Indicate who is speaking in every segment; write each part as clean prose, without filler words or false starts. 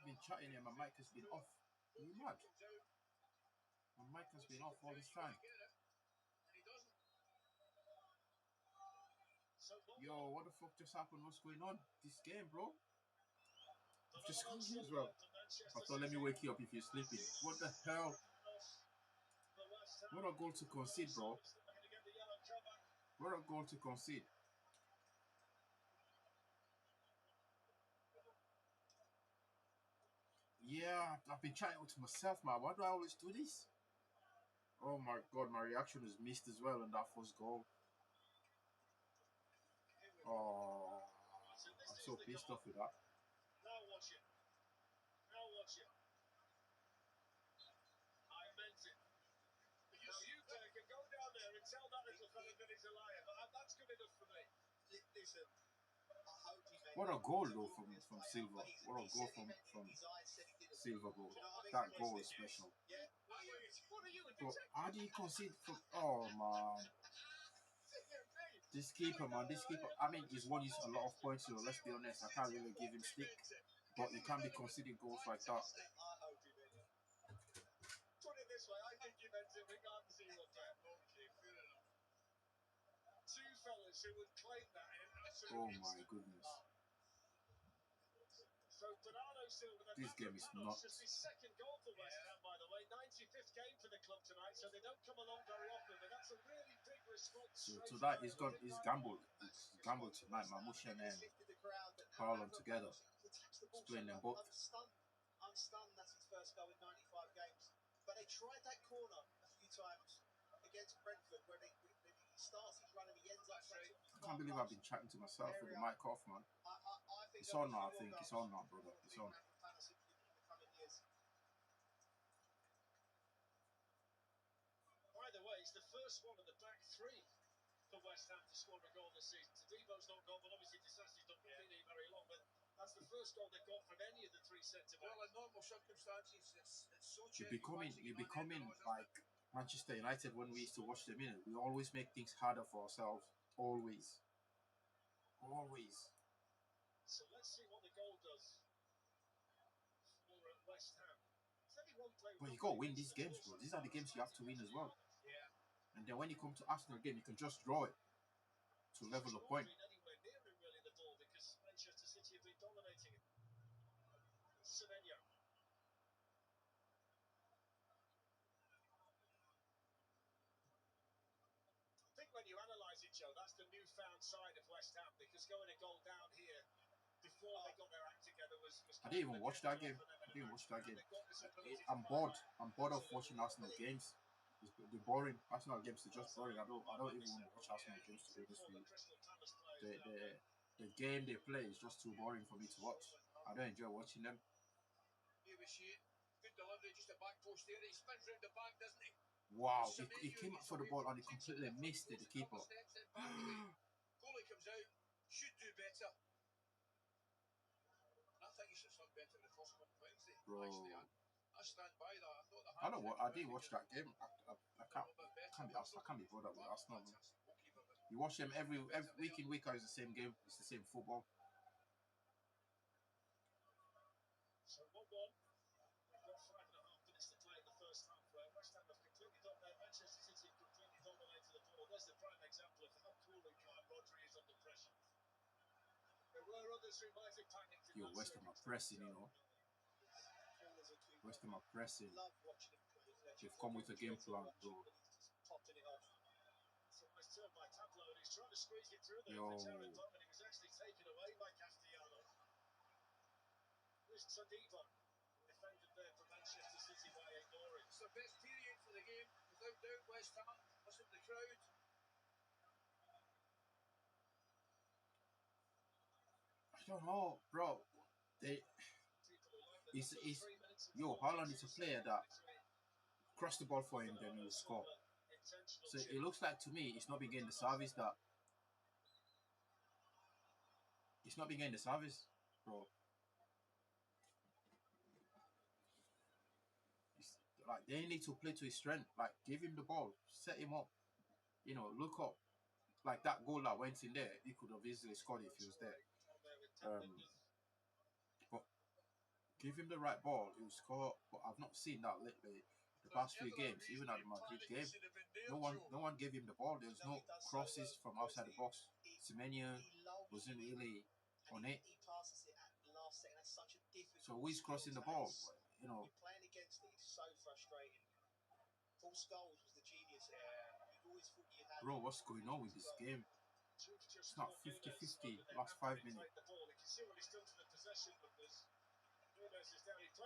Speaker 1: I've been chatting and my mic has been off. Are you mad? My mic has been off all this time. Yo, what the fuck just happened? What's going on? This game, bro? I've just come here as well. I thought, let me wake you up if you're sleeping. What the hell? What a goal to concede, bro. What a goal to concede. Yeah, I've been chatting to myself, man. Why do I always do this? Oh my god, my reaction was missed as well on that first goal. Oh, I'm so pissed off with that.
Speaker 2: Now watch it. Now watch it. I meant it. You can go down there and tell that little fella that he's a liar, but that's good enough for me. Listen,
Speaker 1: what a goal though from Silva. What a goal from Silva goal. That goal is special. But how do you concede from? Oh man. This keeper, man, this keeper. I mean, he's won a lot of points, so let's be honest. I can't really give him stick, but you can't be conceding goals like that.
Speaker 2: Put it this way, I think he meant it regardless of what time. Okay, fair enough. Two fellas who would claim that in absolute
Speaker 1: Oh my goodness.
Speaker 2: So Bernardo Silva,
Speaker 1: this game is nuts.
Speaker 2: Just his second goal for West Ham, by the way. 95th game for the club tonight, so they don't come along very often, but that's a really big response.
Speaker 1: So tonight he's gambled. He's gambled tonight. Mamouche and Haaland together. He's playing them both.
Speaker 2: I'm stunned that's his first goal in 95 games. But they tried that corner a few times against Brentford where he starts his run and he ends up.
Speaker 1: I can't believe I've been chatting to myself with the mic off, man. It's on now, I think. It's on now, brother. It's on.
Speaker 2: By the way, it's the first one of the back three for West Ham to score a goal this season. Tadebo's not gone, but obviously Disasi's not been here very long. But that's the first goal they've got from any of the three centre-backs.
Speaker 3: Well, in normal circumstances, it's so
Speaker 1: you're becoming like Manchester United when we used to watch them in. We always make things harder for ourselves. Always. Always.
Speaker 2: So let's see what the goal does for West Ham.
Speaker 1: But you got to win these games, bro. These are the games you have to win as well.
Speaker 2: Yeah.
Speaker 1: And then when you come to Arsenal again, you can just draw it to level the point.
Speaker 2: Anywhere near him, really, the ball, because Manchester City have been dominating it. Semenyo. I think when you analyse it, Joe, that's the newfound side of West Ham, because going a goal down here before they got their act together was
Speaker 1: I didn't even watch that game. I'm bored. I'm bored of watching Arsenal games. They're boring. Arsenal games are just boring. I don't even want to watch Arsenal games, to be honest with you. The game they play is just too boring for me to watch. I don't enjoy watching them.
Speaker 3: Good delivery, just a back post there. He spins round the back, doesn't he?
Speaker 1: Wow, he came up for the ball and he completely missed it, the keeper.
Speaker 3: Goalie comes out, should do better. I think he should have done better in the first one Wednesday.
Speaker 1: Bro.
Speaker 3: Actually, I stand by that.
Speaker 1: I didn't watch that game. I can't be bothered with Arsenal. You watch them every week in, week out. It's the same game. It's the same football.
Speaker 2: So 1-1. We've got 5.5 minutes to play in the first half. West Ham have completely dominated. Manchester City have completely dominated the ball. There's the prime example of how cool and calm Rodri is under pressure. There were others who might have panicked.
Speaker 1: Yo, West Ham are pressing, you know. West Ham are pressing. They've come with a game plan, bro.
Speaker 2: It's almost turned by Tablo, and he's trying to squeeze it through there.
Speaker 1: Yo.
Speaker 2: And he was actually taken away by Castellano. Here's Tadibo, defended there for Manchester City by ignoring.
Speaker 3: It's the best period for the game, without doubt. West Ham, listen to the crowd.
Speaker 1: I don't know, bro. Haaland is a player that cross the ball for him, then he will score. So it looks like to me, it's not been getting the service that. It's not been getting the service, bro. It's like they need to play to his strength. Like give him the ball, set him up. You know, look up. Like that goal that went in there, he could have easily scored if he was there. But Give him the right ball, he'll score. But I've not seen that lately. The past few games, even at the Madrid game, no one gave him the ball. There was no crosses from outside the box. Semenyo wasn't really on it.
Speaker 2: He passes it at the last second. That's such a difficult.
Speaker 1: So who's crossing the ball? You know,
Speaker 2: you're playing against it. It's so frustrating. Paul Scholes was the genius of that. You've always thought you had.
Speaker 1: bro, what's going on with this game? It's not 50-50 last 5 minutes.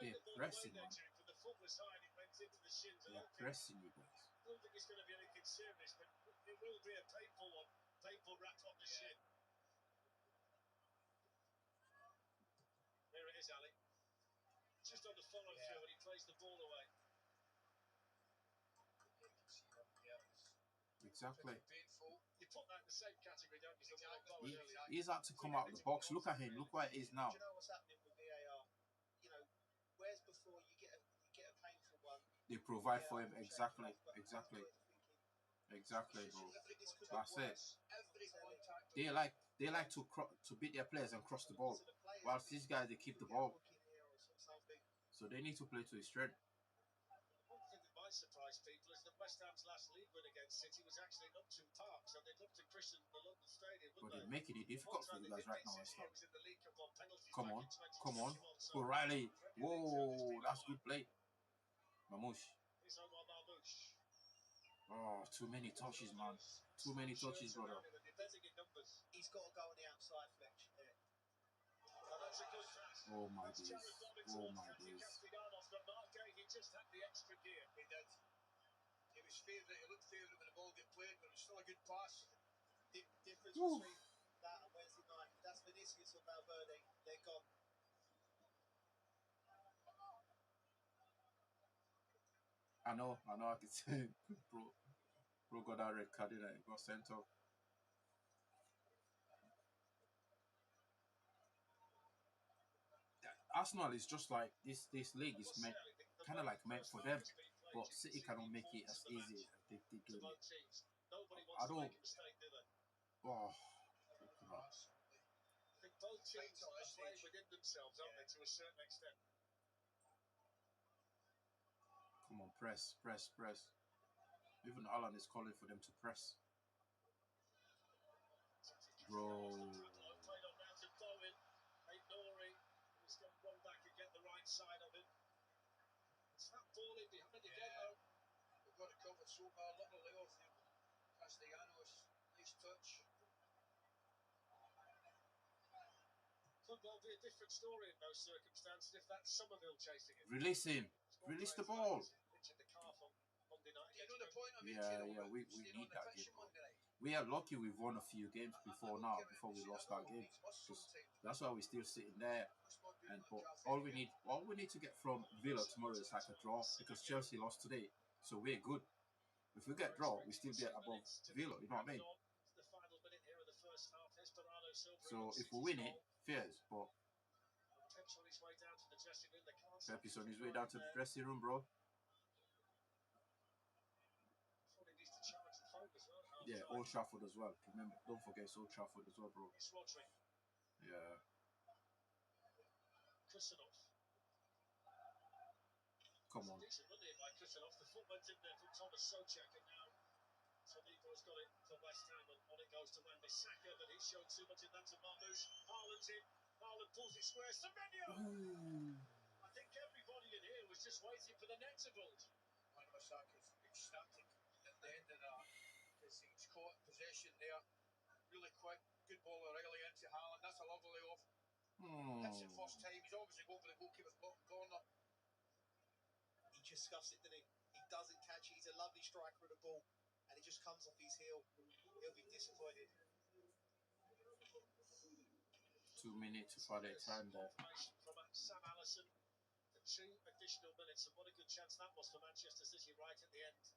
Speaker 1: They're pressing, man. They're pressing you guys.
Speaker 2: I don't think it's going to be anything serious, but it will be a painful one. Painful rat on the shin. Here it is, Ali. Just on the follow through, and he plays the ball away.
Speaker 1: Exactly.
Speaker 2: You put that in the same category, don't you?
Speaker 1: He's had to come out of the box. Look at him. Look where it is now.
Speaker 2: Do you know what's happening with VAR? You know, whereas before you get a painful one.
Speaker 1: They provide for him. Exactly. Exactly, bro. That's it. They like to beat their players and cross the ball, whilst these guys they keep the ball. So they need to play to his strength.
Speaker 2: One thing that might surprise people is that West Ham's last league win against City was actually at Upton Park, so they'd love to christen the London Stadium,
Speaker 1: But
Speaker 2: wouldn't
Speaker 1: they're
Speaker 2: they?
Speaker 1: making it difficult for you guys right now, West Ham.
Speaker 2: Was in the League Cup on penalties
Speaker 1: Come
Speaker 2: back
Speaker 1: on,
Speaker 2: in
Speaker 1: come on.
Speaker 2: 2021, so
Speaker 1: O'Reilly. Whoa, that's good play. Mamouche.
Speaker 2: here's Omar Marmoush.
Speaker 1: Oh, too many touches, man. Too many touches, brother.
Speaker 2: He's got to go on the outside, Fletch. Yeah. Oh, that's a good pass.
Speaker 1: Oh my days. Oh my days.
Speaker 2: He just had the extra gear.
Speaker 3: He did. It was favourite. It looked favourite when the ball got played, but it was still a good pass.
Speaker 2: Difference between that and Wednesday night. That's Vinicius or Valverde. They're gone.
Speaker 1: I know, I can say bro got that red card, didn't it? Got sent off. Arsenal is just like this league is meant kind of like meant for them, but City cannot make it as easy as they do it. I don't. Oh,
Speaker 2: I think both teams are playing within themselves, aren't they, to a certain extent?
Speaker 1: come on, press. Even Alan is calling for them to press. Bro.
Speaker 2: Played on now to Bowen. Nori is going to run back and get the right side of it. It's that ball in behind again, though.
Speaker 3: We've got it covered so far. Lovely layoff there. Castellanos, nice touch.
Speaker 2: Could well be a different story in those circumstances if that's Somerville chasing it.
Speaker 1: Release him. Release the ball.
Speaker 2: Injured the calf on Monday night.
Speaker 3: You know the point I made?
Speaker 1: Yeah, we need that game. We are lucky we've won a few games before now, before we lost our game. That's why we're still sitting there. And but all we need to get from Villa tomorrow is like a draw, because Chelsea lost today, so we're good. If we get draw, we still get above Villa. You know what I mean? So if we win it, fairs. But Pep's on his way down to the dressing room, bro. Yeah, Old Trafford as well. Remember, don't forget it's Old Trafford as well, bro. Yeah. Come on.
Speaker 2: Decent run here by Kusanov. The foot went in there from Thomas Souček, and now Sadiqo's got it for West Ham, and on it goes to Wan-Bissaka, but he's shown too much in that to Marmoush. Haaland's in. Haaland pulls it square. Semenyo! I think everybody in here was just waiting for the net to bulge.
Speaker 3: Wan-Bissaka's ecstatic at the end of that. He's caught possession there. Really quick. Good ball O'Reilly into Haaland. That's a lovely off. Hits it first time. He's obviously going for the goalkeeper's bottom corner.
Speaker 2: He just scuffs it, didn't he? He doesn't catch it. He's a lovely striker of the ball, and it just comes off his heel. He'll be disappointed.
Speaker 1: 2 minutes for their time there.
Speaker 2: From Sam Allison for 2 additional minutes, and what a good chance that was for Manchester City right at the end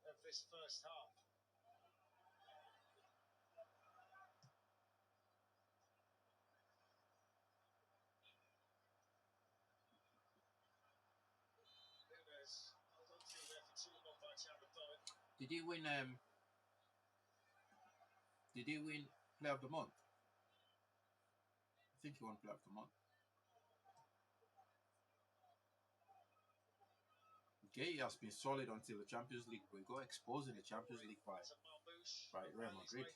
Speaker 2: of this first half.
Speaker 1: Did he win? Did he win Player of the Month? I think he won Player of the Month. Gay has been solid until the Champions League. We got exposed in the Champions League by Real Madrid.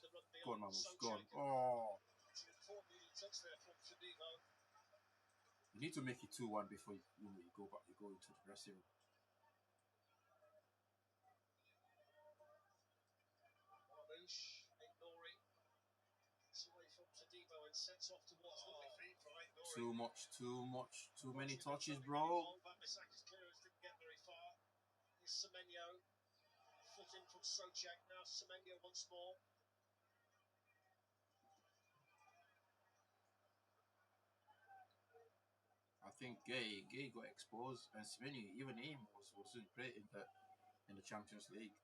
Speaker 1: Go on, Marmoush. Go on. Oh, you need to make it 2-1 before you go back. You go into the dressing room. Too many touches, bro.
Speaker 2: Semenyo, foot in from Socek, now Semenyo once more.
Speaker 1: I think Gay got exposed, and Semenyo, even him wasn't great in the Champions League.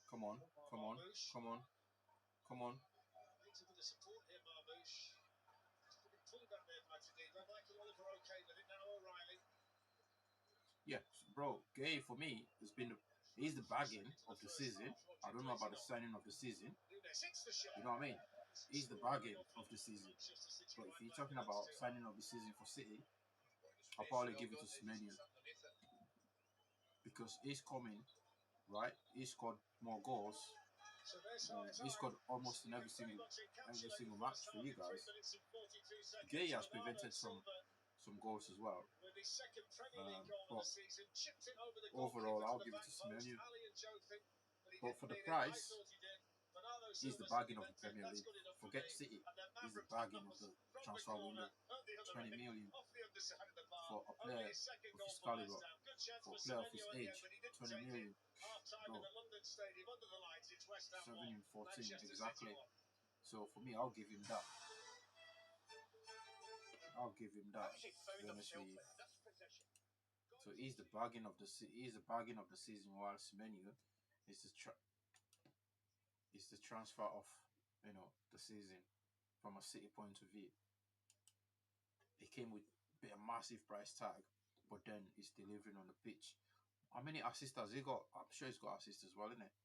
Speaker 1: Come on, come on, come on, come on.
Speaker 2: Needs a bit of support here, Marmoush. Pulled back there by Tadibo. Michael Oliver okay with it now, O'Reilly.
Speaker 1: Yeah, bro, Gay for me he's the bagging of the season. I don't know about the signing of the season. You know what I mean? He's the bargain of the season. But if you're talking about signing of the season for City, I'll probably give it to Semenyo because he's coming, right? He scored more goals. He scored almost in every single match for you guys. Gay has prevented some goals as well. But overall, I'll give it to Semenyo. But for the price, he's the bargain of the Premier League. Forget City. He's the bargain of the transfer window. 20 million for a player of his caliber, for a player of his age. 20 million. Bro. 7 and 14, exactly. So for me, I'll give him that. To be honest with you. So he's the bargain of the season, while Semenyo is the transfer of the season from a City point of view. It came with a massive price tag, but then he's delivering on the pitch. How many assists has he got? I'm sure he's got assists as well, isn't it?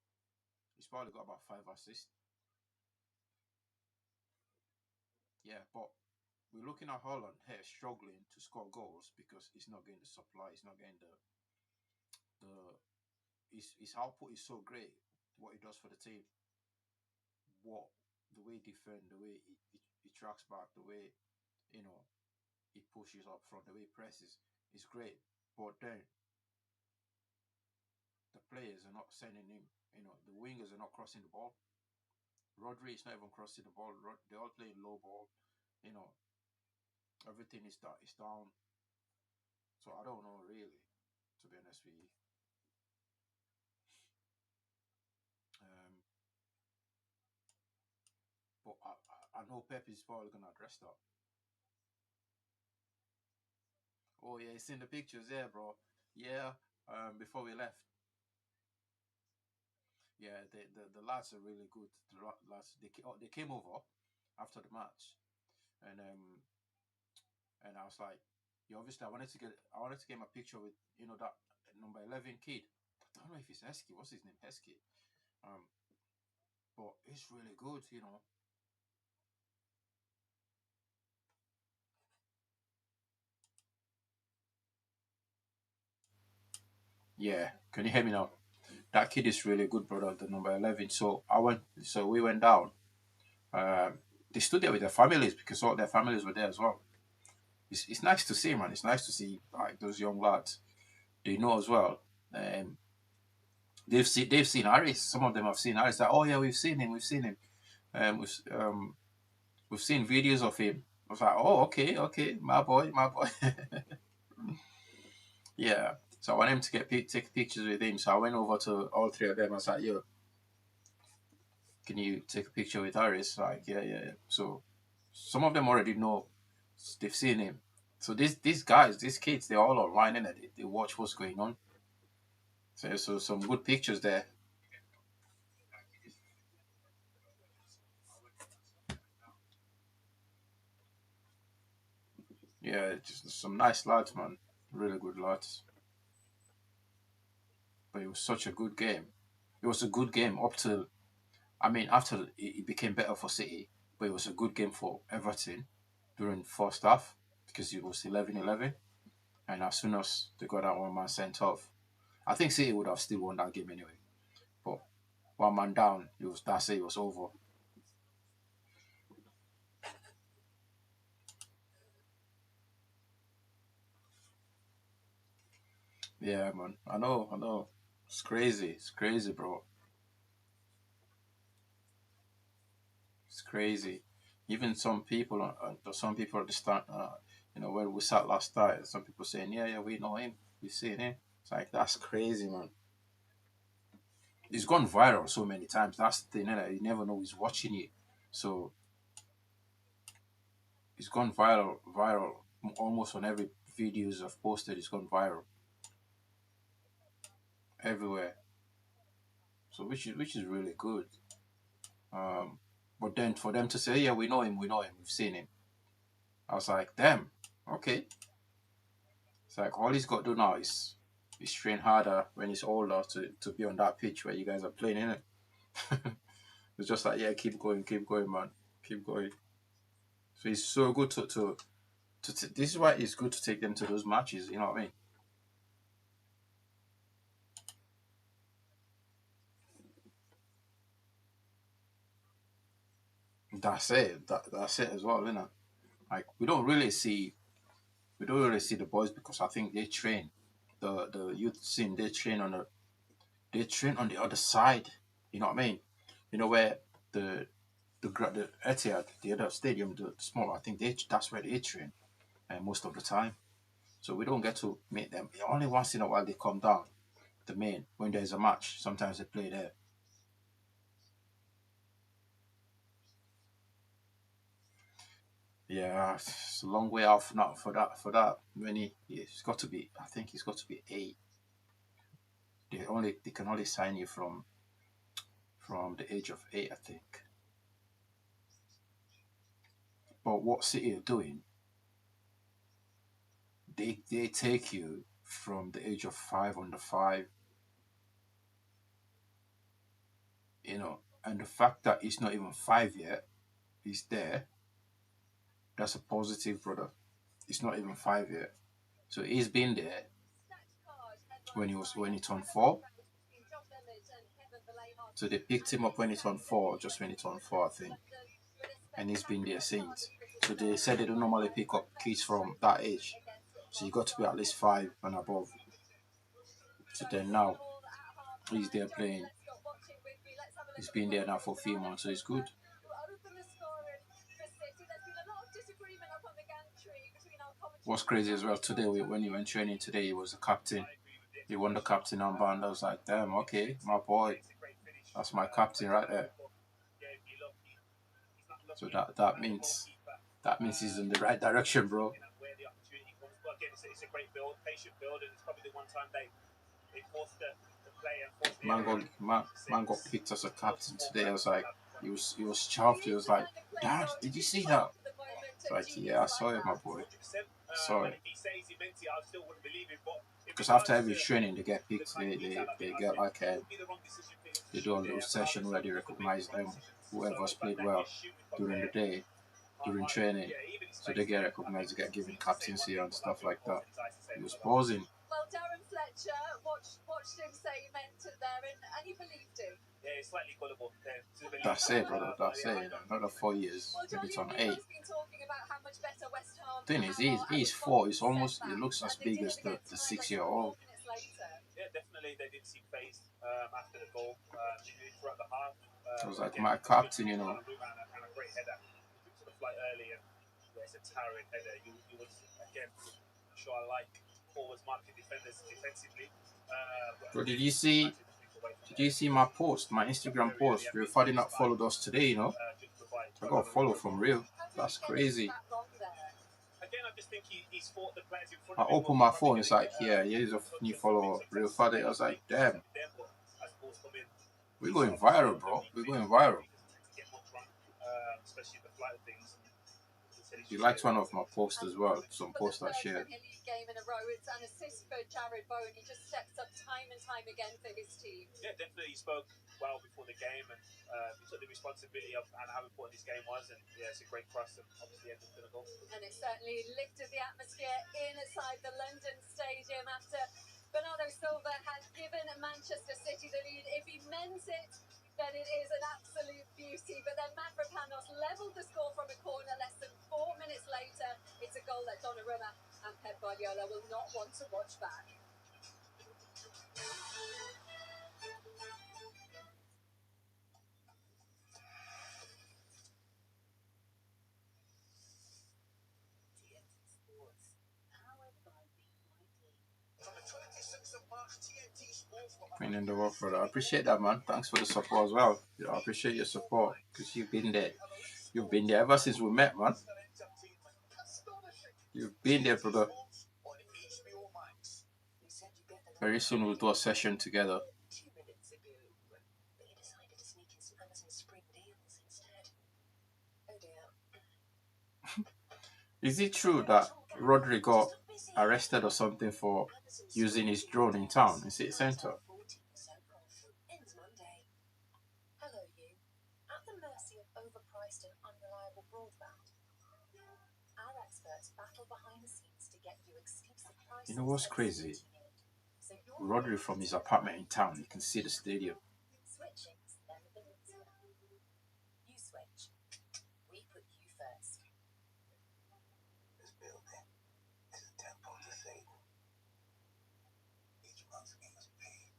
Speaker 1: He's probably got about 5 assists. Yeah, but we're looking at Haaland here struggling to score goals because he's not getting the supply. He's not getting his output is so great. What he does for the team, the way he defends, the way he tracks back, the way he pushes up front, the way he presses is great. But then the players are not sending him. The wingers are not crossing the ball. Rodri is not even crossing the ball. They're all playing low ball. Everything is down. So I don't know really, to be honest with you. But I know Pep is probably gonna address that. Oh yeah, it's in the pictures there, bro. Yeah. Before we left. Yeah, the lads are really good. The lads they came over after the match, and I was like, yeah, obviously I wanted to get my picture with that number 11 kid. I don't know if it's Heskey. What's his name? Heskey. But it's really good. Yeah, can you hear me now? That kid is really good, brother. The number 11. So we went down. They stood there with their families because all their families were there as well. It's nice to see, man. It's nice to see like those young lads. They know as well. They've seen Harris. Some of them have seen Harris. Like, oh yeah, we've seen him. We've seen videos of him. I was like, oh okay, my boy. Yeah. So I want him to take pictures with him. So I went over to all three of them. I was like, yo, can you take a picture with Harris? Like, yeah. So some of them already know. They've seen him. So these guys, these kids, they're all online and they watch what's going on. So some good pictures there. Yeah, just some nice lads, man. Really good lads. But it was such a good game. It was a good game up till, after it became better for City, but it was a good game for Everton during first half because it was 11-11. And as soon as they got that one man sent off, I think City would have still won that game anyway. But one man down, that's it. It was over. Yeah, man. I know. It's crazy, bro. It's crazy. Even some people, at the start, where we sat last night, some people saying, yeah, we know him. We seen him. It's like, that's crazy, man. It's gone viral so many times. That's the thing, you never know who's watching it. So it's gone viral. Almost on every videos I've posted, it's gone viral everywhere. So which is really good. But then for them to say, yeah, we know him, we've seen him. I was like, damn, okay. It's like all he's got to do now is train harder when he's older to be on that pitch where you guys are playing, innit? It's just like, yeah, keep going, man, keep going. So it's so good to this is why it's good to take them to those matches. You know what I mean? That's it. That's it as well, innit? Like we don't really see the boys because I think they train the youth scene. They train on the other side. You know what I mean? You know where the Etihad, the other stadium, the small. I think that's where they train, and most of the time. So we don't get to meet them. Only once in a while they come down the main when there's a match. Sometimes they play there. Yeah, it's a long way off now for that. It's got to be. I think it's got to be 8. They can only sign you from the age of 8, I think. But what City are doing, they take you from the age of 5 under 5, and the fact that it's not even 5 yet, is there. That's a positive, brother. It's not even 5 yet, so he's been there when he turned 4. So they picked him up when he turned 4, just when he turned 4, I think, and he's been there since. So they said they don't normally pick up kids from that age, so you got to be at least 5 and above. So then now he's there playing. He's been there now for a few months, so it's good. What's crazy as well today, when he went training today, he was a captain. He won the captain armband. I was like, damn, okay, my boy, that's my captain right there. So that means he's in the right direction, bro.
Speaker 2: It's a great build, patient build, and it's probably the one time they forced the play and
Speaker 1: Man got picked as a captain today. I was like, he was chuffed. He was like, Dad, did you see that? It's like, yeah, I saw it, my boy. Sorry. Because after every training, they get picked. They get like they do a little session where they recognize them, whoever's played well during the day, during training. So they get recognized, they get given captaincy and stuff like that. He was pausing.
Speaker 2: Well, Darren Fletcher watched him say he meant it there, and he believed him. Yeah, he's slightly gullible.
Speaker 1: That's it, brother. That's it. Another 4 years. Maybe it's on 8. Thing is, he's 4. It's almost. It looks as big as the 6-year-old.
Speaker 2: Yeah, definitely. They didn't seem phased after the goal. Throughout the half.
Speaker 1: It was like my captain,
Speaker 2: And a great header. To the flight early, and it's a towering header. You would again. Sure, I like forwards marking defenders defensively.
Speaker 1: Bro, did you see my post, my Instagram post? Real Fadi not followed us today, I got a follow from Real. That's crazy. I opened my phone, it's like, yeah, here's a new follower, Real Fadi. I was like, damn. We're going viral, bro. We're going viral. He liked one of my posts as well, some posts I shared.
Speaker 2: Game in a row. It's an assist for Jarrod Bowen. He just steps up time and time again for his team. Yeah, definitely. He spoke well before the game, and he took the responsibility of and how important this game was. And yeah, it's a great cross, and obviously ended with a goal. And it certainly lifted the atmosphere inside the London
Speaker 4: Villa will not want to watch back.
Speaker 1: Bringing the work, brother. I appreciate that, man. Thanks for the support as well. I appreciate your support because you've been there. You've been there ever since we met, man. You've been there, brother. Very soon we'll do a session together. Is it true that Rodri got arrested or something for using his drone in town, in city centre?
Speaker 4: Hello, you. At the mercy of overpriced and unreliable broadband, our experts battle behind the scenes to get you exclusive prices.
Speaker 1: You know what's crazy? Rodri from his apartment in town, you can see the stadium.
Speaker 4: Switching is never the reason. You switch. We put you first.
Speaker 2: This building is a temple to Satan. Each month we must pay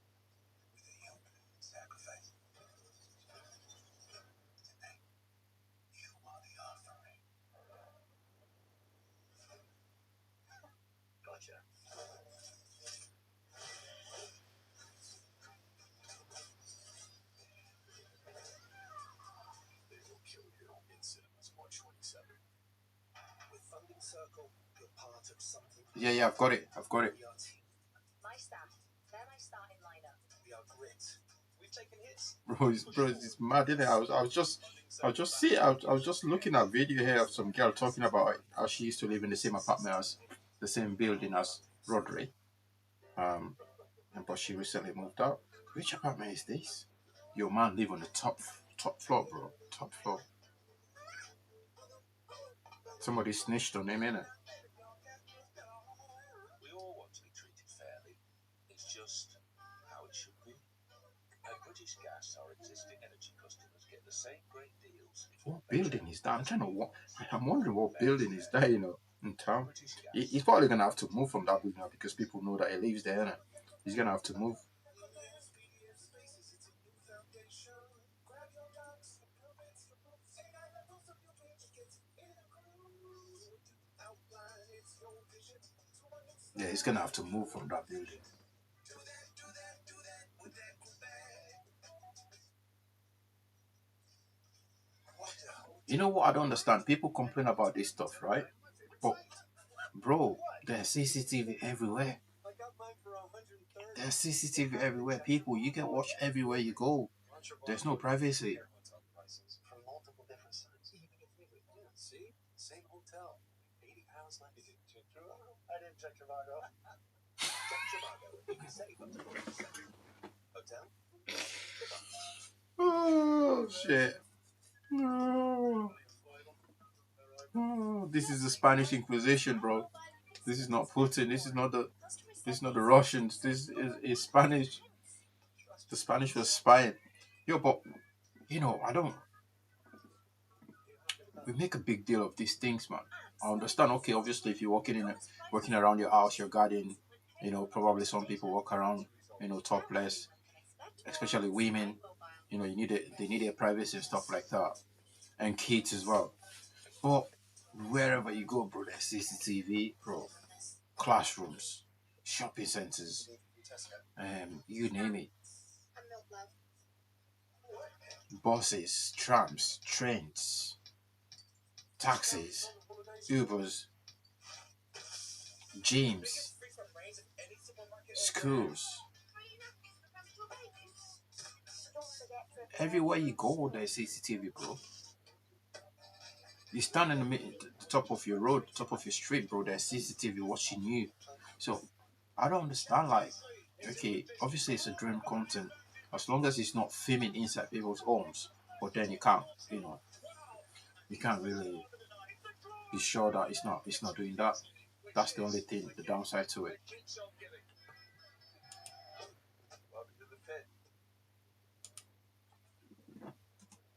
Speaker 2: with a human sacrifice. Tonight, you are the offering. Gotcha. They will kill you in cinemas March 27th. With Funding Circle, you're part of something.
Speaker 1: Yeah, I've got it.
Speaker 2: We are team.
Speaker 4: My staff, they're my starting lineup.
Speaker 2: We are grit. We've taken hits.
Speaker 1: Bro, it's mad, isn't it? I was just looking at video here of some girl talking about how she used to live in the same apartment as the same building as Rodri. But she recently moved out. Which apartment is this? Your man live on the top floor, bro. Top floor. Somebody snitched on him, innit?
Speaker 2: We all want to be treated fairly. It's just how it should be. At British Gas, our existing energy customers get the same great deals.
Speaker 1: What building is that? I'm wondering what building is that, in town. He's probably gonna have to move from that building now because people know that he lives there, innit? He's gonna have to move. Yeah, he's gonna have to move from that building. You know what I don't understand? People complain about this stuff, right? But bro, there's CCTV everywhere. There's CCTV everywhere. People, you get watched everywhere you go. There's no privacy.
Speaker 2: From multiple different sites. See? Same hotel. £80 left. I didn't check Trivago. Check Trivago. You can save up to 40%. Hotel?
Speaker 1: Oh shit. No. Oh, this is the Spanish Inquisition, bro. This is not Putin. This is not the Russians. This is Spanish. The Spanish was spying. Yo, but you know, we make a big deal of these things, man. I understand. Okay, obviously, if you're working around your house, your garden, you know, probably some people walk around, you know, topless, especially women. You know, they need their privacy and stuff like that, and kids as well. But wherever you go, bro, there's CCTV, bro. Classrooms, shopping centers, you name it. Buses, trams, trains, taxis, Ubers, gyms, schools. Everywhere you go, there's CCTV, bro. You stand in the top of your road, top of your street, bro, there's CCTV watching you. So, I don't understand, like, okay, obviously it's a drone content, as long as it's not filming inside people's homes, but then you can't really be sure that it's not doing that. That's the only thing, the downside to it.
Speaker 2: Welcome to the pit.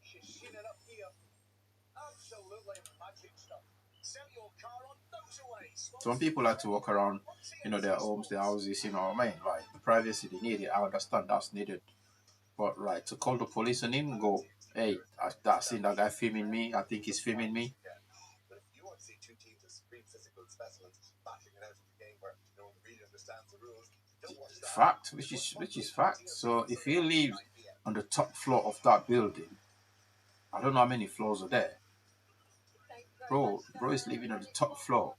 Speaker 2: She's seen it up here. Absolutely magic stuff. Sell your car on no
Speaker 1: Some people like to walk around, you know, their homes, their houses, you know what I mean? Like, the privacy they need it. I understand that's needed. But, like, to call the police on him and go, hey, I seen that guy filming me. I think he's filming me.
Speaker 5: But if you want to see two teams as supreme physical specimens battling it out in the game where no one really understands the rules, don't watch that.
Speaker 1: Fact, which is fact. So if he lives on the top floor of that building, I don't know how many floors are there. Bro is living on the top floor.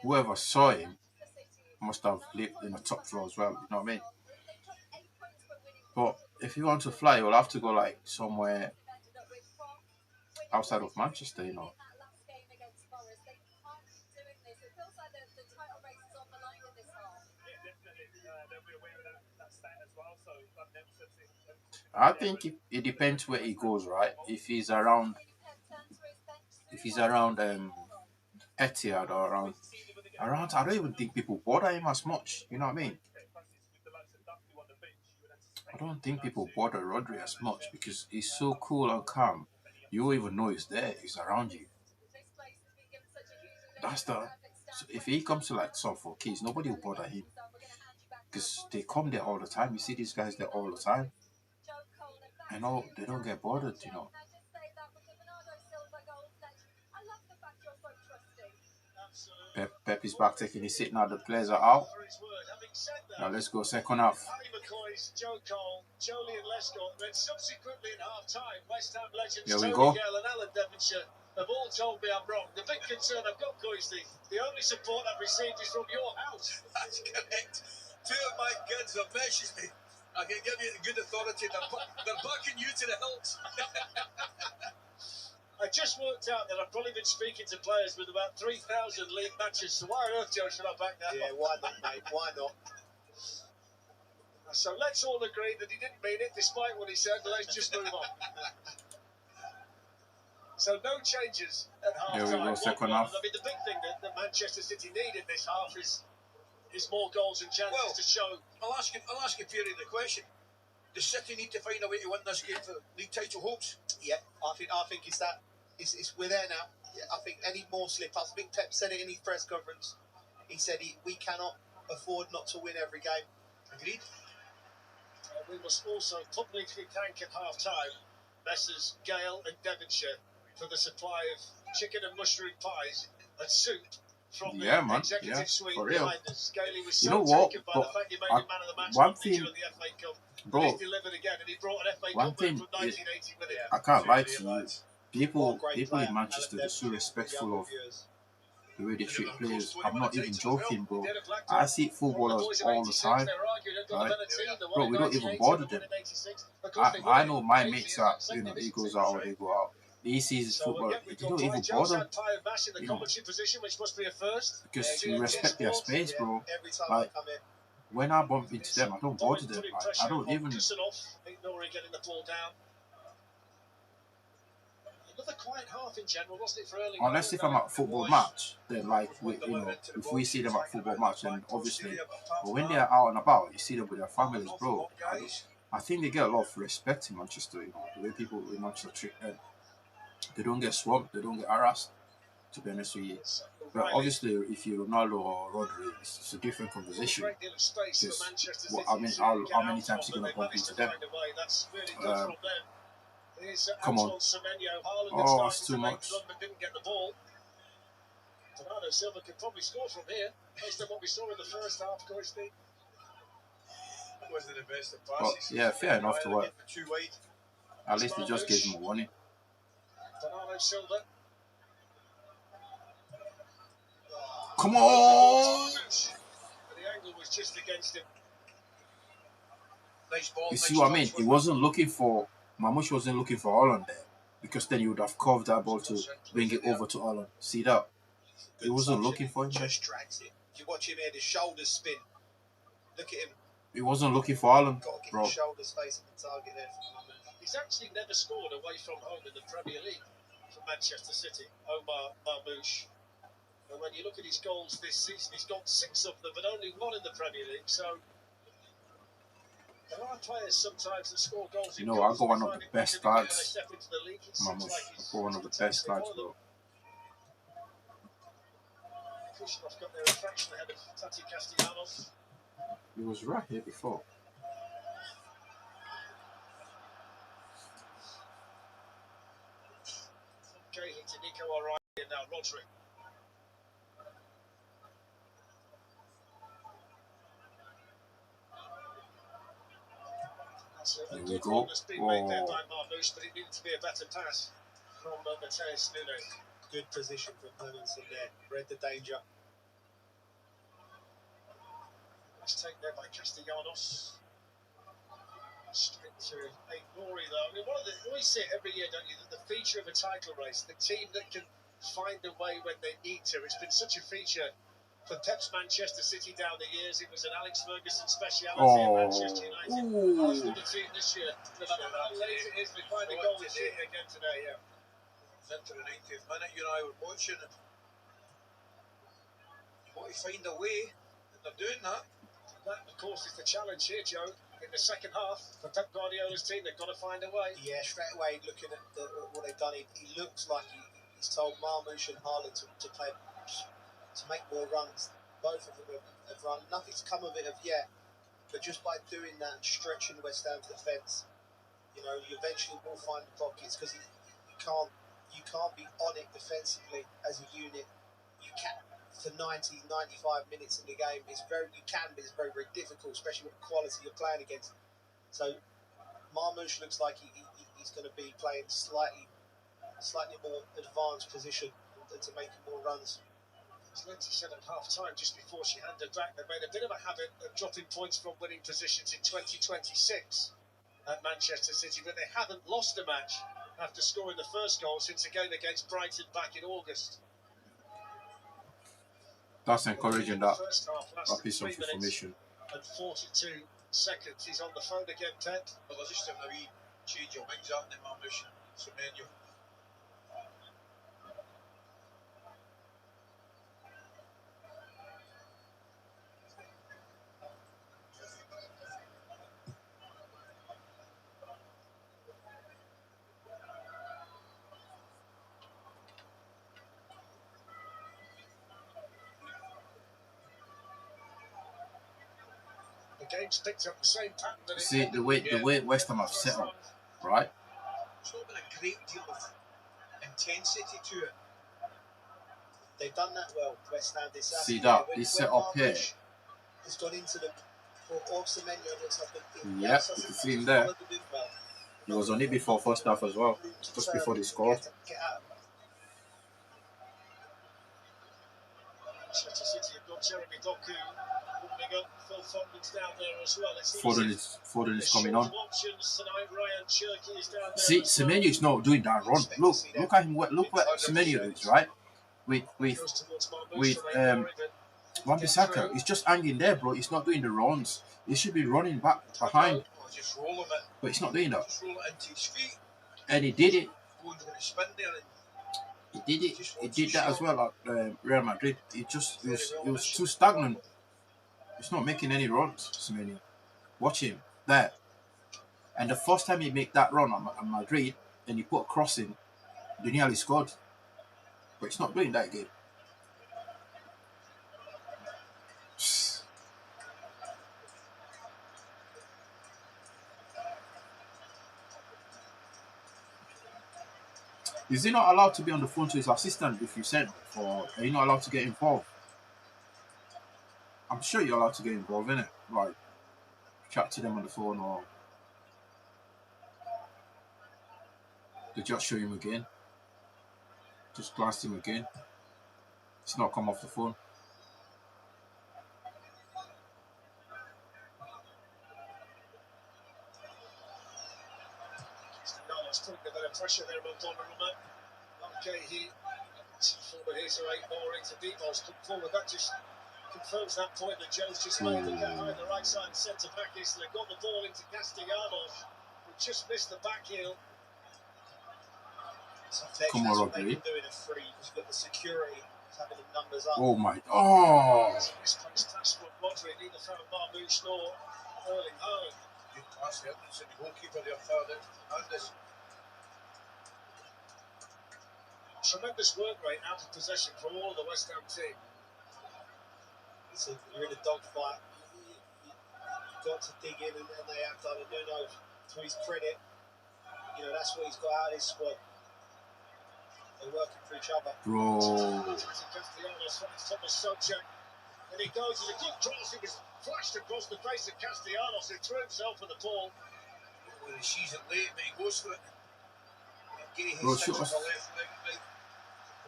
Speaker 1: Whoever saw him must have lived in the top floor as well, you know what I mean? But if you want to fly, you'll have to go like somewhere outside of Manchester, you know. I think it depends where he goes, right? If he's around Etihad or around, I don't even think people bother him as much. You know what I mean? I don't think people bother Rodri as much because he's so cool and calm. You won't even know he's there. He's around you. So if he comes to like Suffolk Keys, nobody will bother him because they come there all the time. You see these guys there all the time. I know they don't get bothered, you know. Pep is back taking his seat now. The players are out. Now let's go second half.
Speaker 2: Harry McCoy's, Joe Cole, Jolie and Lescott, then subsequently in half-time, West Ham legends
Speaker 1: Here we
Speaker 2: Tony
Speaker 1: go.
Speaker 2: Gale and Alan Devonshire have all told me I'm wrong. The big concern I've got, Coisty, the only support I've received is from your house.
Speaker 3: That's correct. Two of my kids have messaged me. I can give you the good authority. They're backing you to the hilt.
Speaker 2: I just worked out that I've probably been speaking to players with about 3,000 league matches, so why on earth, Joe, should I back that?
Speaker 5: Yeah, why not, mate? Why not?
Speaker 2: So let's all agree that he didn't mean it, despite what he said. Let's just move on. So no changes at half-time.
Speaker 1: Here we go, second half.
Speaker 2: I mean, the big thing that Manchester City need in this half is more goals and chances to show.
Speaker 3: I'll ask you Fury the question. Does City need to find a way to win this game for league title hopes?
Speaker 5: Yeah, I think we're there now. Yeah, I think any more slip-ups. I think Pep said it in his press conference. He said we cannot afford not to win every game.
Speaker 3: Agreed.
Speaker 2: We must also publicly thank at half-time Messrs Gale and Devonshire for the supply of chicken and mushroom pies and soup from the executive suite
Speaker 1: for real.
Speaker 2: behind us. Gailey was
Speaker 1: You
Speaker 2: so
Speaker 1: know what?
Speaker 2: taken by the fact you made him man of the match
Speaker 1: One thing,
Speaker 2: during the FA Cup.
Speaker 1: bro,
Speaker 2: He's delivered again, and he brought an FA
Speaker 1: one
Speaker 2: Cup win
Speaker 1: thing
Speaker 2: from 1980 with it.
Speaker 1: I can't lie to you. People
Speaker 5: player,
Speaker 1: in Manchester are so respectful of the way they treat players. I'm not even joking, bro. I see footballers all the time, right? Bro, we don't even bother them. I know my mates are, you know, he goes out or they go out. He sees football, they don't even bother, you know, because we respect their space, bro. Like, when I bump into them, I don't bother them. Like, I don't even.
Speaker 2: Another quiet half in general, wasn't it, for early?
Speaker 1: Unless if I'm at a football match, then like you know, if we see them at a football match, then obviously. But when they're out and about, you see them with their families, bro. I think they get a lot of respect in Manchester. You know, the way people in Manchester treat them. They don't get swamped, they don't get harassed. To be honest with you, but obviously, if you're Ronaldo or Rodri, it's a different conversation. Because I mean, how many times are you gonna bump into them? Come on. Oh, it's too much.
Speaker 2: Bernardo Silva could probably score from here, based on what we saw in the first half, Coisty.
Speaker 3: Wasn't the best of
Speaker 1: But
Speaker 3: passes.
Speaker 1: yeah, fair enough to work.
Speaker 5: Too wide.
Speaker 1: At least he just gave him a warning.
Speaker 2: Bernardo Silva.
Speaker 1: Come on!
Speaker 2: The angle was just against him.
Speaker 3: Nice ball.
Speaker 1: You see what I mean? He wasn't looking for Mamouche wasn't looking for Holland there, because then he would have curved that ball to bring it over to Holland. See that? He wasn't looking for him.
Speaker 5: Just drags it. You watch him here, his shoulders spin. Look at him.
Speaker 1: He wasn't looking for Holland,
Speaker 5: Got to get
Speaker 1: bro.
Speaker 5: his shoulders facing the target there.
Speaker 2: He's actually never scored away from home in the Premier League for Manchester City, Omar Mamouche. And when you look at his goals this season, he's got 6 of them, but only 1 in the Premier League. So there are players sometimes that score goals.
Speaker 1: You know, I got one of the best lads, Mamouche. I got one of the best lads, bro.
Speaker 2: Kushnerov got there a fraction ahead of Tati Castellanos.
Speaker 1: He was right here before.
Speaker 2: Gay to Nico O'Reilly and now Roderick. That's a
Speaker 1: Here we
Speaker 2: good
Speaker 1: go.
Speaker 2: run that's been made there
Speaker 1: Oh.
Speaker 2: by Marmouche, but it needed to be a better pass from Mateus Nunes.
Speaker 5: Good position from Hermanson there. Read the danger.
Speaker 2: Let's take there by Castellanos. Straight to Aït-Nouri though. I mean, you always say it every year, don't you, that the feature of a title race, the team that can find a way when they need to. It's been such a feature for Pep's Manchester City down the years. It was an Alex Ferguson speciality at Manchester United. Arsenal, the team this year, no matter how late it is, they find a goal this year again today, yeah.
Speaker 3: Into the 90th minute, you and I were watching it. You want to find a way, and they're doing that.
Speaker 2: That, of course, is the challenge here, Joe. In the second half, for Pep Guardiola's team, they've got to find a way.
Speaker 5: Yeah, straight away looking at what they've done, he looks like he's told Marmouche and Haaland to make more runs. Both of them have run. Nothing's come of it as yet, but just by doing that and stretching West Ham's defence, you know, you eventually will find the pockets because you can't be on it defensively as a unit. You can for 90, 95 minutes in the game. But it's very, very difficult, especially with the quality you're playing against. So Marmouche looks like he's going to be playing slightly more advanced position to make more runs.
Speaker 2: As Lindsay said at half time, just before she handed back, they made a bit of a habit of dropping points from winning positions in 2026 at Manchester City, but they haven't lost a match after scoring the first goal since a game against Brighton back in August.
Speaker 1: That's encouraging, that piece of
Speaker 2: 3
Speaker 1: information.
Speaker 2: And 42 seconds. He's on the phone again, Ted.
Speaker 3: Well, they're just having a wee change of wings, aren't they, Marmouche and Semenyo?
Speaker 2: The game's picked up the same pattern that it
Speaker 1: See
Speaker 2: had
Speaker 1: the way West Ham have set up, right?
Speaker 3: There's not been a great deal of intensity to it.
Speaker 5: They've done that well, West Ham.
Speaker 1: See that? He's set up here.
Speaker 5: He's gone into the Semenyo looks like
Speaker 1: Yeah, you can see him there. He was on it before first half as well, just before they scored.
Speaker 2: Manchester City have got Jeremy Doku warming up. Phil Foden's down there as well.
Speaker 1: Foden is coming on.
Speaker 2: Options tonight. Ryan Cherky is down there.
Speaker 1: See, Semenyo's not doing that run. Look at him. Look what Semenyo is, right? With Wan-Bissaka, he's just hanging there, bro. He's not doing the runs. He should be running back behind,
Speaker 3: Just roll him it.
Speaker 1: but he's not doing that.
Speaker 3: Just roll it into his feet.
Speaker 1: And he did it.
Speaker 3: Going to spin there and
Speaker 1: He did it. He did that as well at Real Madrid. He was too stagnant. He's not making any runs, Semenyo. Watch him there. And the first time he made that run at Madrid, and he put a cross in, he nearly scored. But he's not doing that again. Is he not allowed to be on the phone to his assistant if you send, or are you not allowed to get involved? I'm sure you're allowed to get involved, innit? Like, chat to them on the phone, or they just show him again. Just glanced him again. He's not come off the phone.
Speaker 2: Putting a bit of pressure there on Donnarumma. Okay, he forward here to Aït-Nouri to Demos. Come forward. That just confirms that point that Joe's just made. The guy behind the right side centre back is they've got the ball into Castellanos, who just missed the back heel.
Speaker 1: Come on, Rodri.
Speaker 5: Doing a free. He's got the security, having the numbers up.
Speaker 1: Oh my! Oh!
Speaker 2: Misplaced pass from Rodri. Neither found Marmouche nor Erling Haaland.
Speaker 3: good pass there. It's the goalkeeper there, Ferdinand.
Speaker 2: Tremendous work rate out of possession for all of the West Ham team.
Speaker 5: You're in a dogfight. You've got to dig in, and they have done. And Nuno, to his credit, you know, that's what he's got out of his squad. They're working for each other.
Speaker 1: Bro.
Speaker 2: Thomas Souček. And he goes, it's a good cross. He was flashed across the face of Castellanos, who threw himself for the ball.
Speaker 3: Well, he sees it late, but he goes for it. Gay
Speaker 1: Bro,
Speaker 3: sticks
Speaker 1: shoot
Speaker 3: on
Speaker 1: us.
Speaker 3: the left leg, right.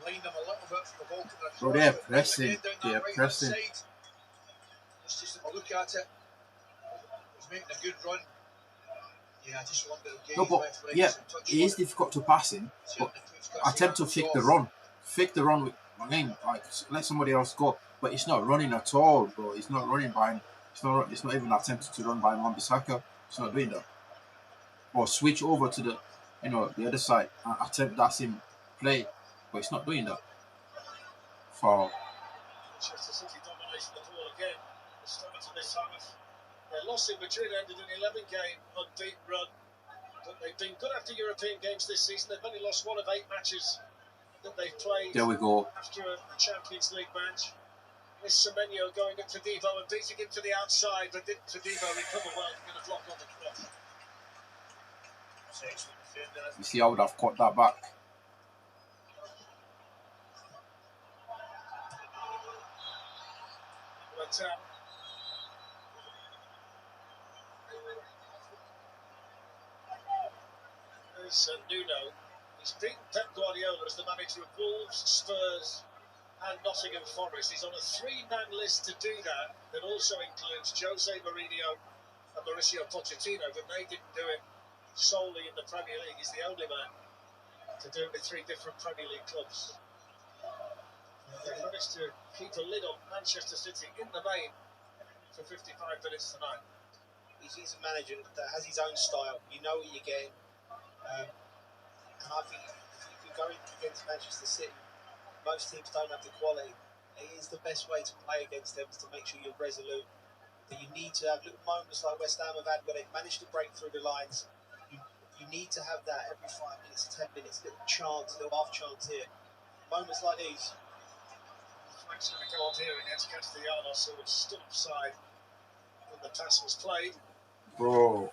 Speaker 3: Lined him a little bit for the ball coming across.
Speaker 1: Bro, they're
Speaker 3: but
Speaker 1: pressing.
Speaker 3: again down that
Speaker 1: They're
Speaker 3: right-hand
Speaker 1: pressing.
Speaker 3: side. Let's just have a look at it. He's making a good run. Yeah, I just wonder if
Speaker 1: No,
Speaker 3: Gay's
Speaker 1: but
Speaker 3: left leg
Speaker 1: yeah,
Speaker 3: is in touch
Speaker 1: it is
Speaker 3: with it.
Speaker 1: difficult to pass him. But
Speaker 3: Certainly puts
Speaker 1: attempt to
Speaker 3: Castellanos
Speaker 1: fake the
Speaker 3: off.
Speaker 1: run. Fake the run with Lane. Like, let somebody else go. But it's not running at all, bro. It's not running by him. It's not even attempting to run by Wan-Bissaka. It's not doing that. Or switch over to the, you know, the other side and attempt that's him play. But it's not doing that. Foul.
Speaker 2: Manchester City dominating the ball again. The start of this half. Their loss in Madrid ended an 11-game unbeaten run. But they've been good after European games this season. They've only lost 1 of 8 matches that they've played
Speaker 1: There we go.
Speaker 2: after a Champions League match. This Semenyo going up to Devo and beating him to the outside, but didn't Devo recover well and get a block on the cross.
Speaker 3: It's excellent defending.
Speaker 1: You see, I would have caught that back.
Speaker 2: But there's Nuno. He's beaten Pep Guardiola as the manager of Wolves, Spurs and Nottingham Forest. He's on a 3-man list to do that. That also includes Jose Mourinho and Mauricio Pochettino, but they didn't do it solely in the Premier League. He's the only man to do it with 3 different Premier League clubs. They managed to keep a lid on Manchester City in the main for 55 minutes tonight.
Speaker 5: He's a manager that has his own style. You know what you're getting. And I think if you're going against Manchester City, most teams don't have the quality. It is the best way to play against them, is to make sure you're resolute. That you need to have little moments like West Ham have had where they've managed to break through the lines. You need to have that every 5 minutes, 10 minutes, little chance, little half chance here. Moments like these.
Speaker 2: Flank's going to go on here against Castellanos, who was stood offside when the pass was played.
Speaker 1: Bro.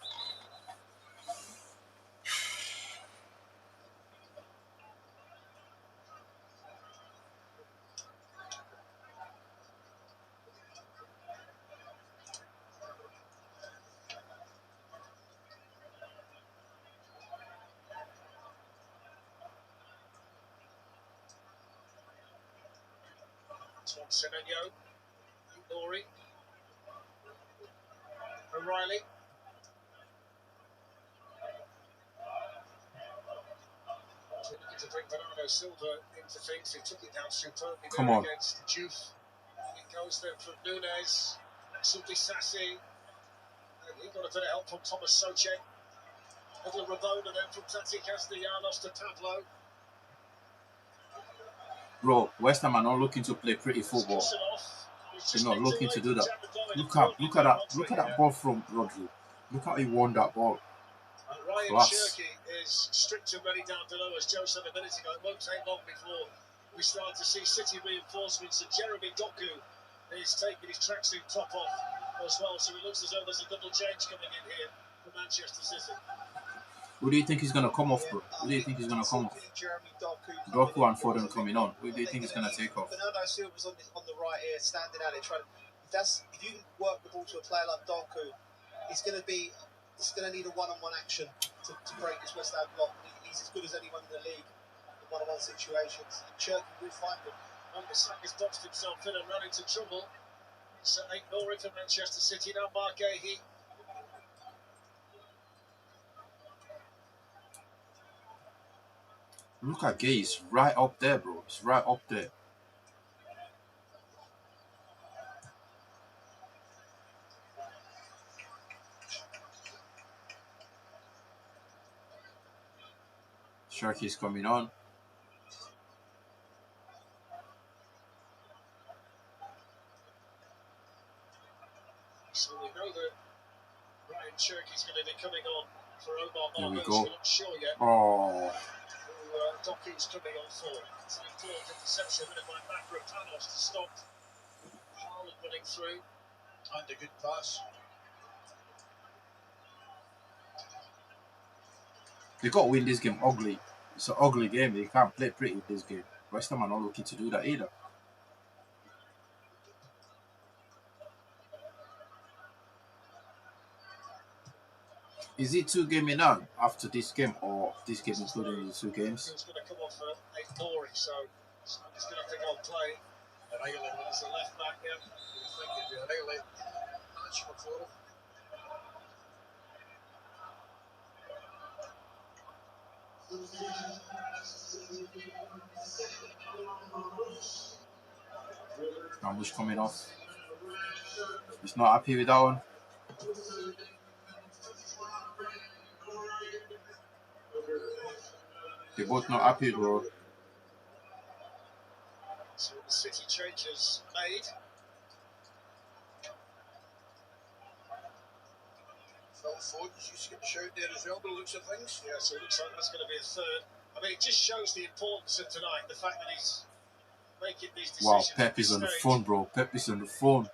Speaker 2: Semenyo, Nori, O'Reilly. Looking to bring Bernardo Silva into things. He took it down superbly
Speaker 1: Come
Speaker 2: there
Speaker 1: on.
Speaker 2: against Juve. It goes there from Nunes, Subi Sassi. And he got a bit of help from Thomas Souček. Little Rabona then from Tati Castellanos to Pablo.
Speaker 1: Bro, West Ham are not looking to play pretty football. They're not looking to do that. Look at that ball from Rodri. Look how he won that ball.
Speaker 2: Ryan
Speaker 1: Class.
Speaker 2: Cherky is strict and ready down below, as Joe said a minute ago. It won't take long before we start to see City reinforcements, and Jeremy Doku is taking his tracksuit top off as well, so it looks as though there's a double change coming in here for Manchester City.
Speaker 1: Who do you think is going to come off, bro? Who do you think is going to come off? Doku and Foden coming on. Who do you think is going to take off?
Speaker 5: Bernardo Silva's on the right here, standing out there trying to. If you can work the ball to a player like Doku, it's going to need a one-on-one action to break this West Ham block. He's as good as anyone in the league in one-on-one situations. And Cherky will find him.
Speaker 2: Wan-Bissaka's boxed himself in and ran into trouble. So ignore it for Manchester City now. Mark Gahey.
Speaker 1: Look at Gay. He's right up there, bro. He's right up there. Sharky's coming on.
Speaker 2: So we know that Ryan Cherky's going to be coming on for Omar
Speaker 1: There we
Speaker 2: Marmoush.
Speaker 1: go.
Speaker 2: We're not sure yet
Speaker 1: Oh,
Speaker 2: who Doku's coming on for. It's an important interception by Mavropanos to stop Haaland running through.
Speaker 3: And a good pass.
Speaker 1: They got to win this game ugly. It's an ugly game. They can't play pretty with this game. West Ham are not looking to do that either. Is it 2 games in on after this game, or this game including the 2 games?
Speaker 2: It's going to come off a boring, so he's going to have to go and play.
Speaker 3: O'Reilly.
Speaker 2: As a left back, yeah.
Speaker 3: You think it'd be O'Reilly. That's McClure.
Speaker 1: Ambush coming off. He's not happy with that one. They're both not happy, bro.
Speaker 2: So the City changes made.
Speaker 3: Phil Foden's used to get the shout there as well, but it looks at things.
Speaker 2: Yeah, so it looks like that's going to be a third. I mean, it just shows the importance of tonight, the fact that he's making these decisions.
Speaker 1: Wow, Pep is on the phone, bro. Pep is on the phone.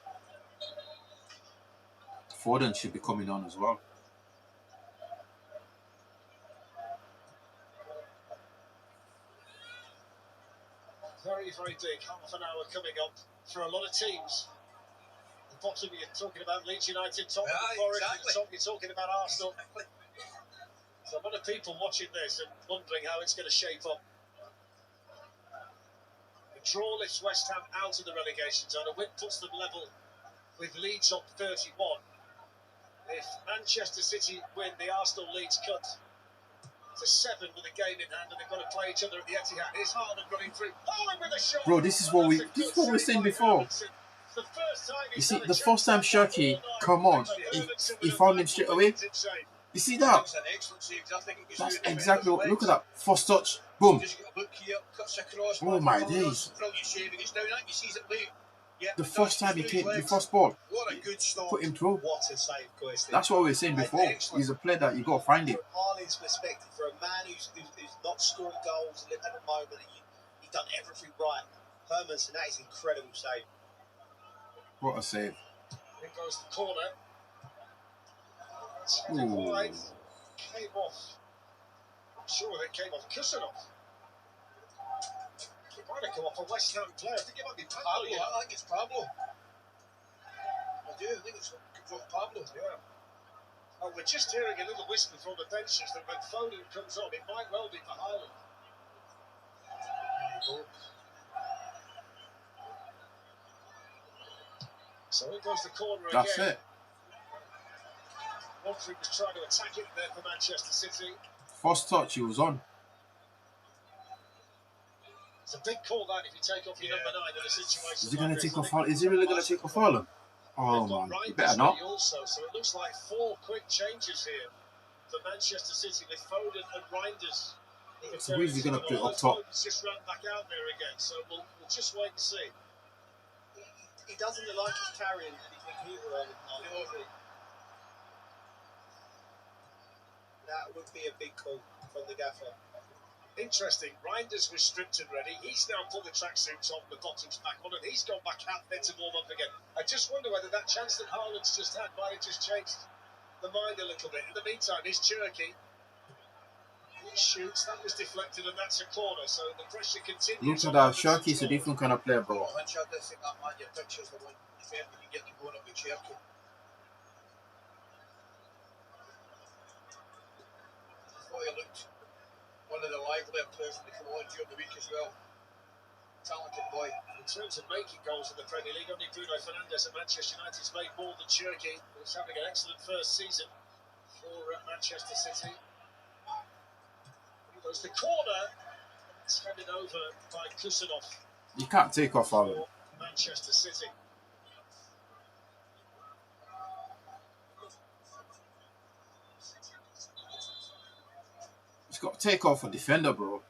Speaker 1: Foden should be coming on as well.
Speaker 2: Very, very big. Half an hour coming up for a lot of teams. The bottom, you're talking about Leeds United, top Forest,
Speaker 3: exactly.
Speaker 2: top, you're talking about Arsenal. So a lot of people watching this and wondering how it's going to shape up. The draw lifts West Ham out of the relegation zone. A win puts them level with Leeds on 31. If Manchester City win, the Arsenal Leeds cut to 7 with a game in hand, and they've got to play each other at the Etihad. Here's Haaland running through. Haaland with a shot.
Speaker 1: Bro, this is what we were saying before. You see, the first time Shirky come on, he found him straight away. You see that?
Speaker 3: That's an excellent save. I think it was
Speaker 1: That's
Speaker 3: doing
Speaker 1: exactly what.
Speaker 3: defender's
Speaker 1: Look at
Speaker 3: legs.
Speaker 1: that first touch. Boom.
Speaker 3: Just got a look here, cuts across.
Speaker 1: Oh my
Speaker 3: Brilliant
Speaker 1: days.
Speaker 3: save. He gets down. I think he sees it late. Yeah,
Speaker 1: The first time he
Speaker 3: through
Speaker 1: came,
Speaker 3: his
Speaker 1: the
Speaker 3: legs.
Speaker 1: first ball,
Speaker 3: What a good stop.
Speaker 1: put him through.
Speaker 5: What a save, Koisty.
Speaker 1: That's what we were saying before. He's a player that you got to find him.
Speaker 5: From Haaland's perspective, for a man who's not scoring goals at the moment, and he's done everything right. Hermanson, that is incredible save.
Speaker 1: What a save.
Speaker 2: In goes the corner. It's
Speaker 1: Ooh.
Speaker 2: headed wide. Came off. I'm sure it came off Kusanov. It might have come off a West Ham player. I think it might be Pablo.
Speaker 3: Pablo,
Speaker 2: Yeah.
Speaker 3: I think it's Pablo. I do. I think it's from Pablo.
Speaker 2: Yeah. Oh, we're just hearing a little whisper from the benches that when Foden comes on, it might well be for Haaland.
Speaker 3: There you go.
Speaker 2: So in goes the corner
Speaker 1: That's
Speaker 2: again.
Speaker 1: it.
Speaker 2: Rodri was trying to attack it there for Manchester City.
Speaker 1: First touch, he was on.
Speaker 2: It's a big call that if you take off your
Speaker 3: Yeah.
Speaker 2: number 9 in a situation.
Speaker 1: Is he going
Speaker 2: like
Speaker 1: to
Speaker 2: this.
Speaker 1: take off Haaland? Is he really going to take off Haaland? Oh
Speaker 2: They've got
Speaker 1: man, you
Speaker 2: Reinders
Speaker 1: better not.
Speaker 2: ready also, so it looks like 4 quick changes here for Manchester City with Foden and Reinders.
Speaker 1: So who's he going to put up top?
Speaker 2: Foden's just ran back out there again, so we'll just wait and see.
Speaker 5: He doesn't look like he's carrying anything either. That would be a big call from the gaffer.
Speaker 2: Interesting, Reinders was stripped and ready. He's now put the tracksuits on, the bottoms back on, and he's gone back out there to warm up again. I just wonder whether that chance that Haaland's just had might have just changed the mind a little bit. In the meantime, here's Cherky. He shoots, that was deflected, and that's a corner, so the pressure continues.
Speaker 1: Look at that. Sharky's a different kind of player, bro.
Speaker 3: Oh, Hinch, I did think that man, your picture's the one defender you get them going up with Cherky. I thought he looked one of the livelier players when they come on during the week as well. Talented boy.
Speaker 2: In terms of making goals in the Premier League, only Bruno Fernandes at Manchester United's made more than Cherky, who's having an excellent first season for Manchester City. Here goes the corner. It's handed over by Kusanov
Speaker 1: You can't take off Haaland.
Speaker 2: for Manchester City.
Speaker 1: He's got to take off a defender, bro.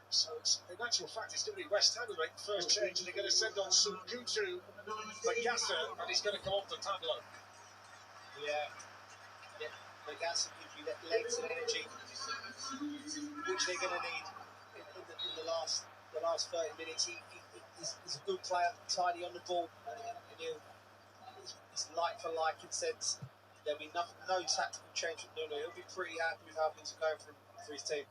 Speaker 2: So it's, in actual fact, it's going to be West Ham who make the first change, and they're going to send on Sunkutu Bagassa, and he's going to come off for Pablo.
Speaker 5: Yeah. Bagassa gives you that legs and energy, which they're going to need in the last 30 minutes. He's a good player, tidy on the ball, and 0-0. It's like for like in sense. There'll be no tactical change from Nuno. He'll be pretty happy with how things are going for his team.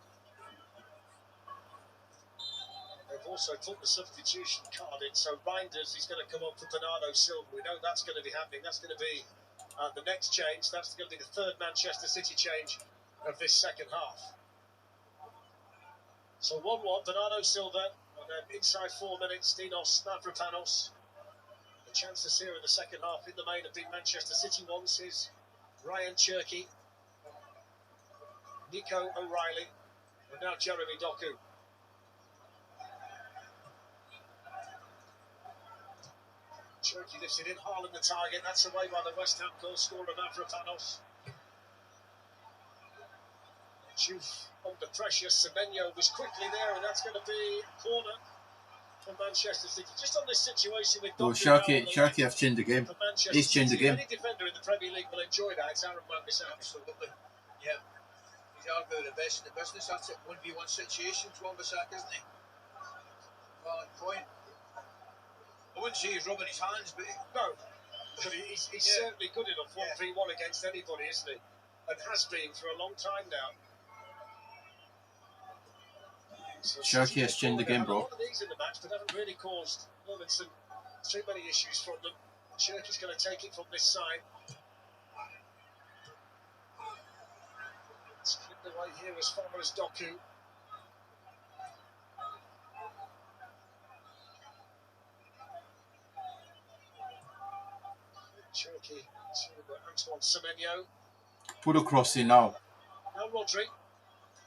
Speaker 2: They've also put the substitution card in, so Reinders is going to come up for Bernardo Silva. We know that's going to be happening. That's going to be the next change. That's going to be the third Manchester City change of this second half. So 1-1, Bernardo Silva, and then inside 4 minutes, Dinos Mavropanos. The chances here in the second half in the main have been Manchester City ones. Is Ryan Cherki, Nico O'Reilly, and now Jeremy Doku. Cherki lifts it in, Haaland the target. That's away by the West Ham goal scorer Mavropanos. Juve under pressure. Semenyo was quickly there, and that's going to be a corner for Manchester City. Just on this situation with
Speaker 1: Well,
Speaker 2: Doku.
Speaker 1: Cherki have changed the game. He's changed the game.
Speaker 2: Any defender in the Premier League will enjoy that. It's Aaron Wan-Bissaka.
Speaker 3: Absolutely. Yeah. He's arguably the best in the business. That's it. 1v1 situations, Wan-Bissaka, isn't he? Valid point. I wouldn't say he's rubbing his hands, but
Speaker 2: No, but he's certainly good enough 1v1 against anybody, isn't he? And has been for a long time now. So
Speaker 1: Cherki has changed the game, bro.
Speaker 2: A lot of these in the match, but haven't really caused Livingston too many issues from them. Cherki's going to take it from this side. It's clipped away here as far as Doku. Cherki to Antoine Semenyo.
Speaker 1: Put a cross in now.
Speaker 2: Now Rodri.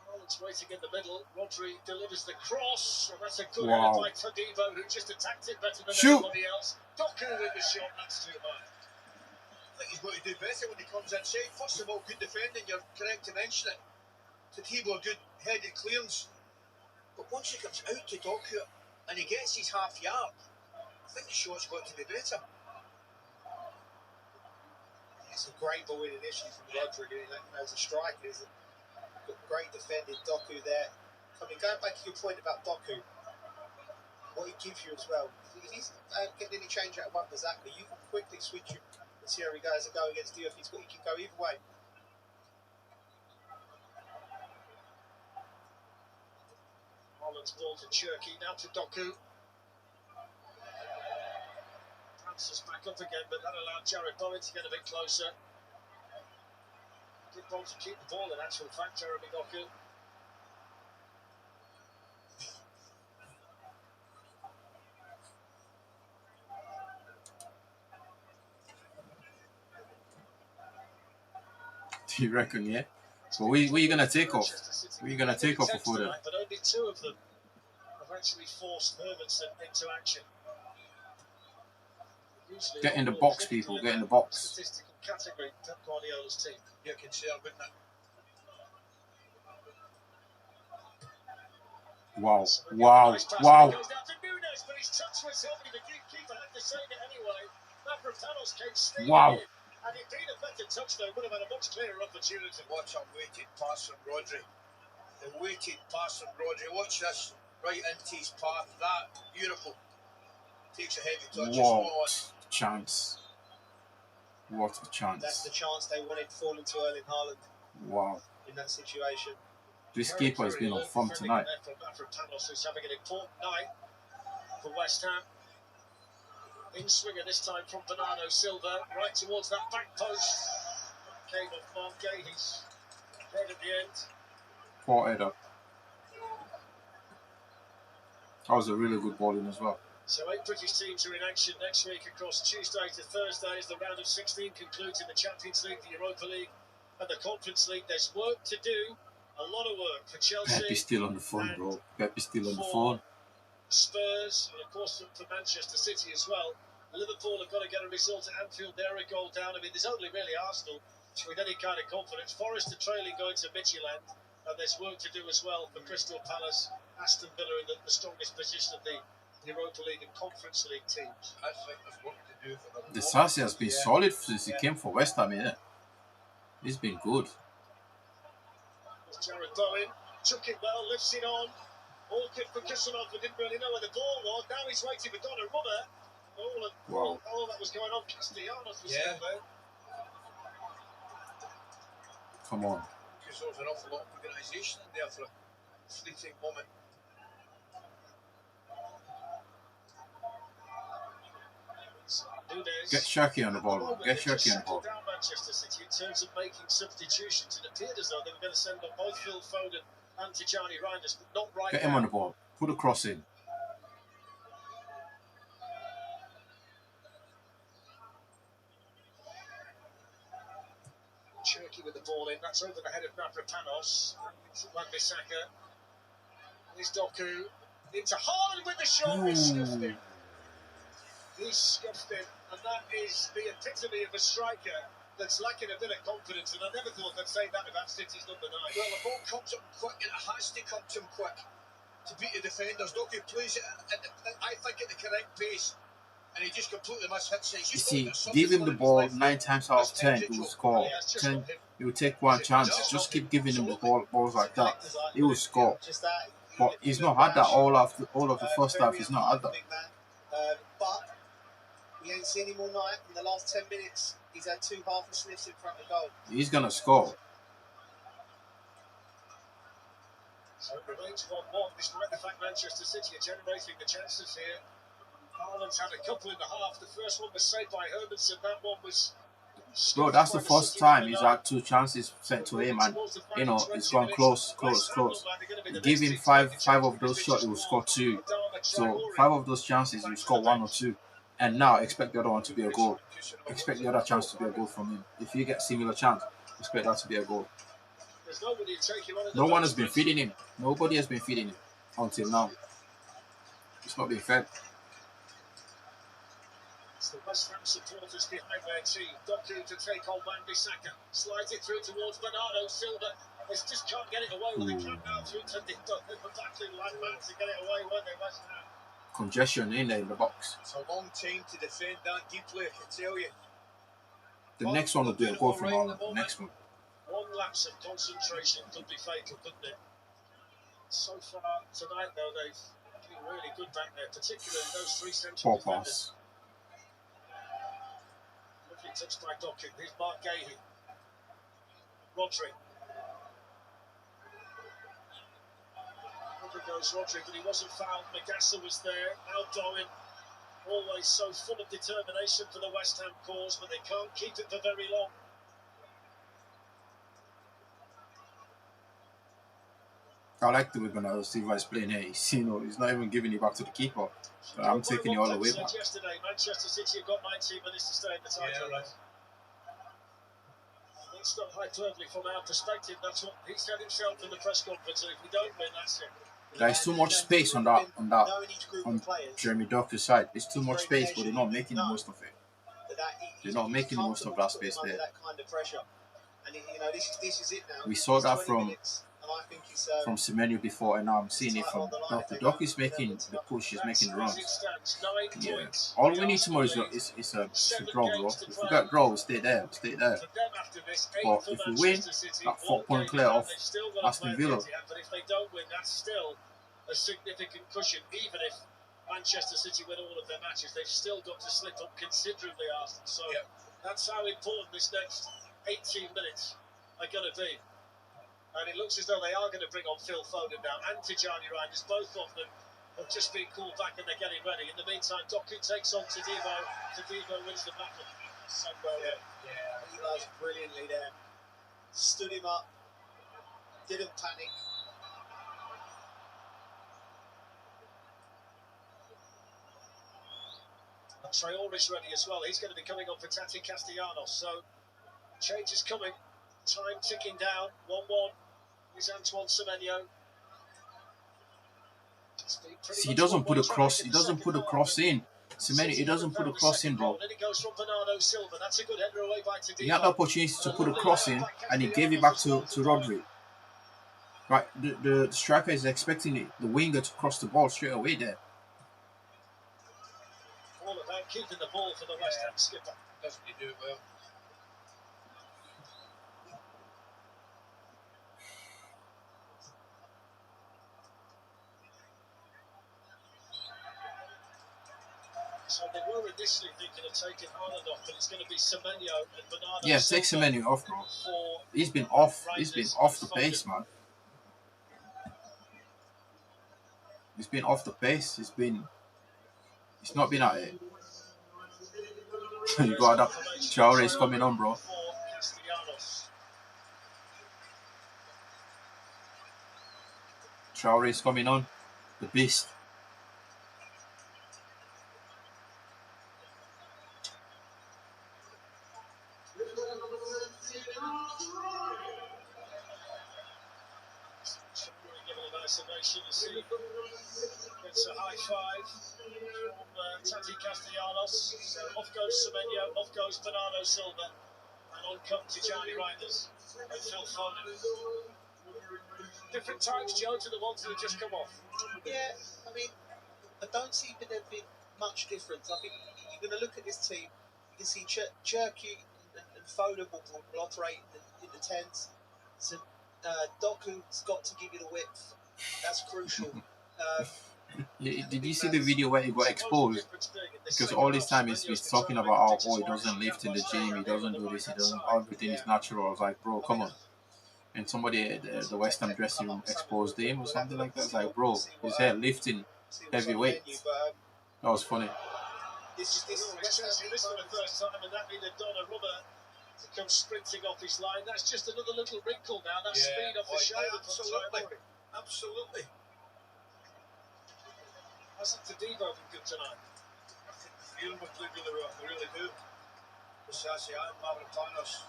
Speaker 2: Haaland's waiting in the middle. Rodri delivers the cross. And that's a good
Speaker 1: Wow.
Speaker 2: header by Todibo, who just attacked it better than
Speaker 1: Shoot.
Speaker 2: anybody else. Doku with the shot. That's too high.
Speaker 3: I think he's got to do better when he comes inside. First of all, good defending, you're correct to mention it. Todibo, a good headed clearance. But once he comes out to Doku and he gets his half yard, I think the shot's got to be better.
Speaker 5: It's a great ball in initially from Rodri, as a striker. Is a great defending Doku there. I mean, going back to your point about Doku, what he gives you as well. If he's getting any change out of Wan-Bissaka, you can quickly switch him and see how he goes and go against you. If he can go either way.
Speaker 2: Haaland's ball to Cherki, now to Doku. Bounces back up again, but that allowed Jared Bowen to get a bit closer. Did want to keep the ball in actual fact, Jeremy Doku.
Speaker 1: Do you reckon, yeah? So where are you going to take off? Where are you going to take off before that?
Speaker 2: But only 2 of them have actually forced Hermansen into action. Usually
Speaker 1: Get in the box, people. Get in the box.
Speaker 2: Statistical category, Pep Guardiola's team.
Speaker 3: You're concerned, wouldn't it?
Speaker 1: Wow.
Speaker 2: So
Speaker 1: Wow.
Speaker 2: nice pass.
Speaker 1: Wow.
Speaker 2: It goes down to Nunes, but his touch was heavy. The keeper had to save it anyway. Mavropanos came stealing
Speaker 1: Wow.
Speaker 2: in. Had it been a better touch, though, would have had a much clearer opportunity.
Speaker 3: Watch a weighted pass from Rodri. The weighted pass from Rodri. Watch this. Right into his path. That. Beautiful. Takes a heavy touch.
Speaker 1: What a chance. What a
Speaker 5: That's
Speaker 1: chance.
Speaker 5: the chance they wanted falling to Erling Haaland
Speaker 1: Wow.
Speaker 5: in that situation.
Speaker 1: This keeper has been on form tonight.
Speaker 2: Mavropanos, who's having an important night for West Ham. In swinger this time from Bernardo Silva, right towards that back post. Came off Mark Gahey's head at the end.
Speaker 1: Poor header. That was a really good ball in as well.
Speaker 2: So 8 British teams are in action next week across Tuesday to Thursday as the round of 16 concludes in the Champions League, the Europa League and the Conference League. There's work to do, a lot of work for Chelsea.
Speaker 1: Pep is still on the phone, bro. Pep is still on the phone.
Speaker 2: Spurs, and of course for Manchester City as well. Liverpool have got to get a result at Anfield. They're a goal down. I mean, there's only really Arsenal with any kind of confidence. Forest are trailing going to Midtjylland, and there's work to do as well for Crystal Palace, Aston Villa in the strongest position of the Europa League and Conference League teams.
Speaker 3: I think there's work to do for them.
Speaker 1: The Sassi has been solid since he came for West Ham, innit? He's been good.
Speaker 2: There's Jared Bowen, took it well, lifts it on. All good for Kusanov, who didn't really know where the ball was. Now he's waiting for Donnarumma. ball, and
Speaker 1: Wow.
Speaker 2: all that was going on. Castellanos was
Speaker 3: Yeah.
Speaker 2: still there.
Speaker 1: Come on.
Speaker 3: Because there was an awful lot of organisation in there for a fleeting moment.
Speaker 2: Nunez.
Speaker 1: Get Shaki on the ball, man. Get
Speaker 2: They've just
Speaker 1: Shaki on the ball.
Speaker 2: settled down Manchester City in terms of making substitutions. It appeared as though they were going to send on both Phil Foden and Tijani Reinders, but not right
Speaker 1: Get
Speaker 2: now.
Speaker 1: him on the ball. Put a cross in.
Speaker 2: Cherky with the ball in. That's over the head of Mavropanos. Wan-Bissaka. Here's Doku. Into Haaland with the shot. He's scuffed it. He's scuffed it. And that is the epitome of a striker that's lacking a bit of confidence. And I never thought they'd say that about City's number 9.
Speaker 3: Well, the ball comes up quick, and it has to come to him quick to beat the defenders. Doku plays it, I think, at the correct pace, and he just completely mishits it.
Speaker 1: You see, give him the ball 9 times out of 10, he will score. 10, he will take one chance. Just keep giving him the balls like that. He will score. But he's not had that all of the first half. He's not had that.
Speaker 5: But we ain't seen him all night. In the last 10 minutes, he's had 2 half sniffs in front of goal.
Speaker 1: He's gonna score.
Speaker 2: So it remains 1-1, despite the fact Manchester City are generating the chances here. Haaland's had a couple in the half. The first one was saved by Hermansen. That one was...
Speaker 1: Bro, that's the first time he's had 2 chances sent to him, and you know it's gone close. Give him five of those shots, he will score 2. So 5 of those chances, he will score 1 or 2. And now expect the other one to be a goal. Expect the other chance to be a goal from him. If you get similar chance, expect that to be a goal. No one has been feeding him. Nobody has been feeding him until now. It's not being fed.
Speaker 2: It's the West Ham supporters behind their team. Doku to take on Wan-Bissaka. Slides it through towards Bernardo Silva. They just can't get it away. Well, they can now through to Dicko. They were battling like mad to get it away, weren't they, West Ham?
Speaker 1: Congestion in there in the box.
Speaker 3: It's a long time to defend that deeply, I can tell you.
Speaker 1: The next one will be a goal from Haaland. The next one.
Speaker 2: One lapse of concentration could be fatal, couldn't it? So far tonight, though, they've been really good back there, particularly those 3 central defenders. Lovely touch by Doku. Here's Mark Gahey. Rodri. Over goes Rodri, but he wasn't fouled. Magassa was there. Now Darwin, always so full of determination for the West Ham cause, but they can't keep it for very long.
Speaker 1: I like the way Bernardo Silva is playing here. He's not even giving it back to the keeper. But I'm taking it all the way back.
Speaker 2: Yesterday, Manchester City have got 19 minutes to stay in the title race. It's not hyperbole from our perspective. That's what he said himself in the press conference. If we don't win, that's it.
Speaker 1: There's too much space on Jeremy Doku's side. There's too much space, but they're not making the most of it. They're not making the most of that space there. We saw that from Semenyo before, and now I'm seeing it from Doku. Doku is making the push, he's making the runs. Yeah. All we need tomorrow is a draw, bro. If we get draw, we stay there. But if we win, that 4-point clear off Aston Villa.
Speaker 2: But if they don't win, that's still a significant cushion. Even if Manchester City win all of their matches, they've still got to slip up considerably, Arsenal. So that's how important this next 18 minutes are going to be. And it looks as though they are going to bring on Phil Foden now and Tijani Reinders. Both of them have just been called back and they're getting ready. In the meantime, Doku takes on Todibo. Todibo wins the battle. So well,
Speaker 5: he was brilliantly there. Stood him up. Didn't panic.
Speaker 2: And Traore's ready as well. He's going to be coming on for Tati Castellanos. So change is coming. Time ticking down. 1-1. Here's Antoine Semenyo.
Speaker 1: See, he doesn't put a cross. He doesn't put a cross in. Semenyo, he doesn't put a cross in, bro. He had the opportunity to put a cross in, and he gave it back to Rodri. Right, the striker is expecting the winger to cross the ball straight away there.
Speaker 2: All about keeping the ball for the West Ham skipper.
Speaker 3: Doesn't he do it well?
Speaker 2: So they were in initially thinking of taking Haaland off, but it's going to be Semenyo and Bernardo.
Speaker 1: Yeah, take
Speaker 2: Silva
Speaker 1: Semenyo off, bro.
Speaker 2: for
Speaker 1: He's been off. He's been
Speaker 2: Rangers
Speaker 1: off the
Speaker 2: with
Speaker 1: pace, man. He's been off the pace. He's not been at it. You got that. Traore's coming on, bro.
Speaker 2: for Castellanos.
Speaker 1: Traore's coming on. The beast.
Speaker 2: Given a nice ovation as he gets a high five from Tati Castellanos. So off goes Semenyo, off goes Bernardo Silva, and on come Tijani Reinders and Phil Foden. Different types, Joe, to the ones that have just come off.
Speaker 5: Yeah, I mean, I don't see there being much difference. I think you're going to look at this team, you can see Cherki and Foden will operate in the tens. So Doku's got to give you the width. That's crucial.
Speaker 1: Did you see the video where he got exposed? Because all this time he's talking about how he doesn't lift in the gym, he doesn't do this, he doesn't, everything is natural. I was like, bro, come on. And somebody at the West Ham dressing room exposed him or something like that. It's like, bro, he's here lifting heavy weights. That was funny.
Speaker 2: This is for the first time, and that needed Donnarumma to come sprinting off his line. That's just another little wrinkle now. That speed off the shoulder.
Speaker 3: Absolutely.
Speaker 2: Hasn't Tadibo been good tonight?
Speaker 3: I think the field would play really well. They really do. Sassi and Mavropanos.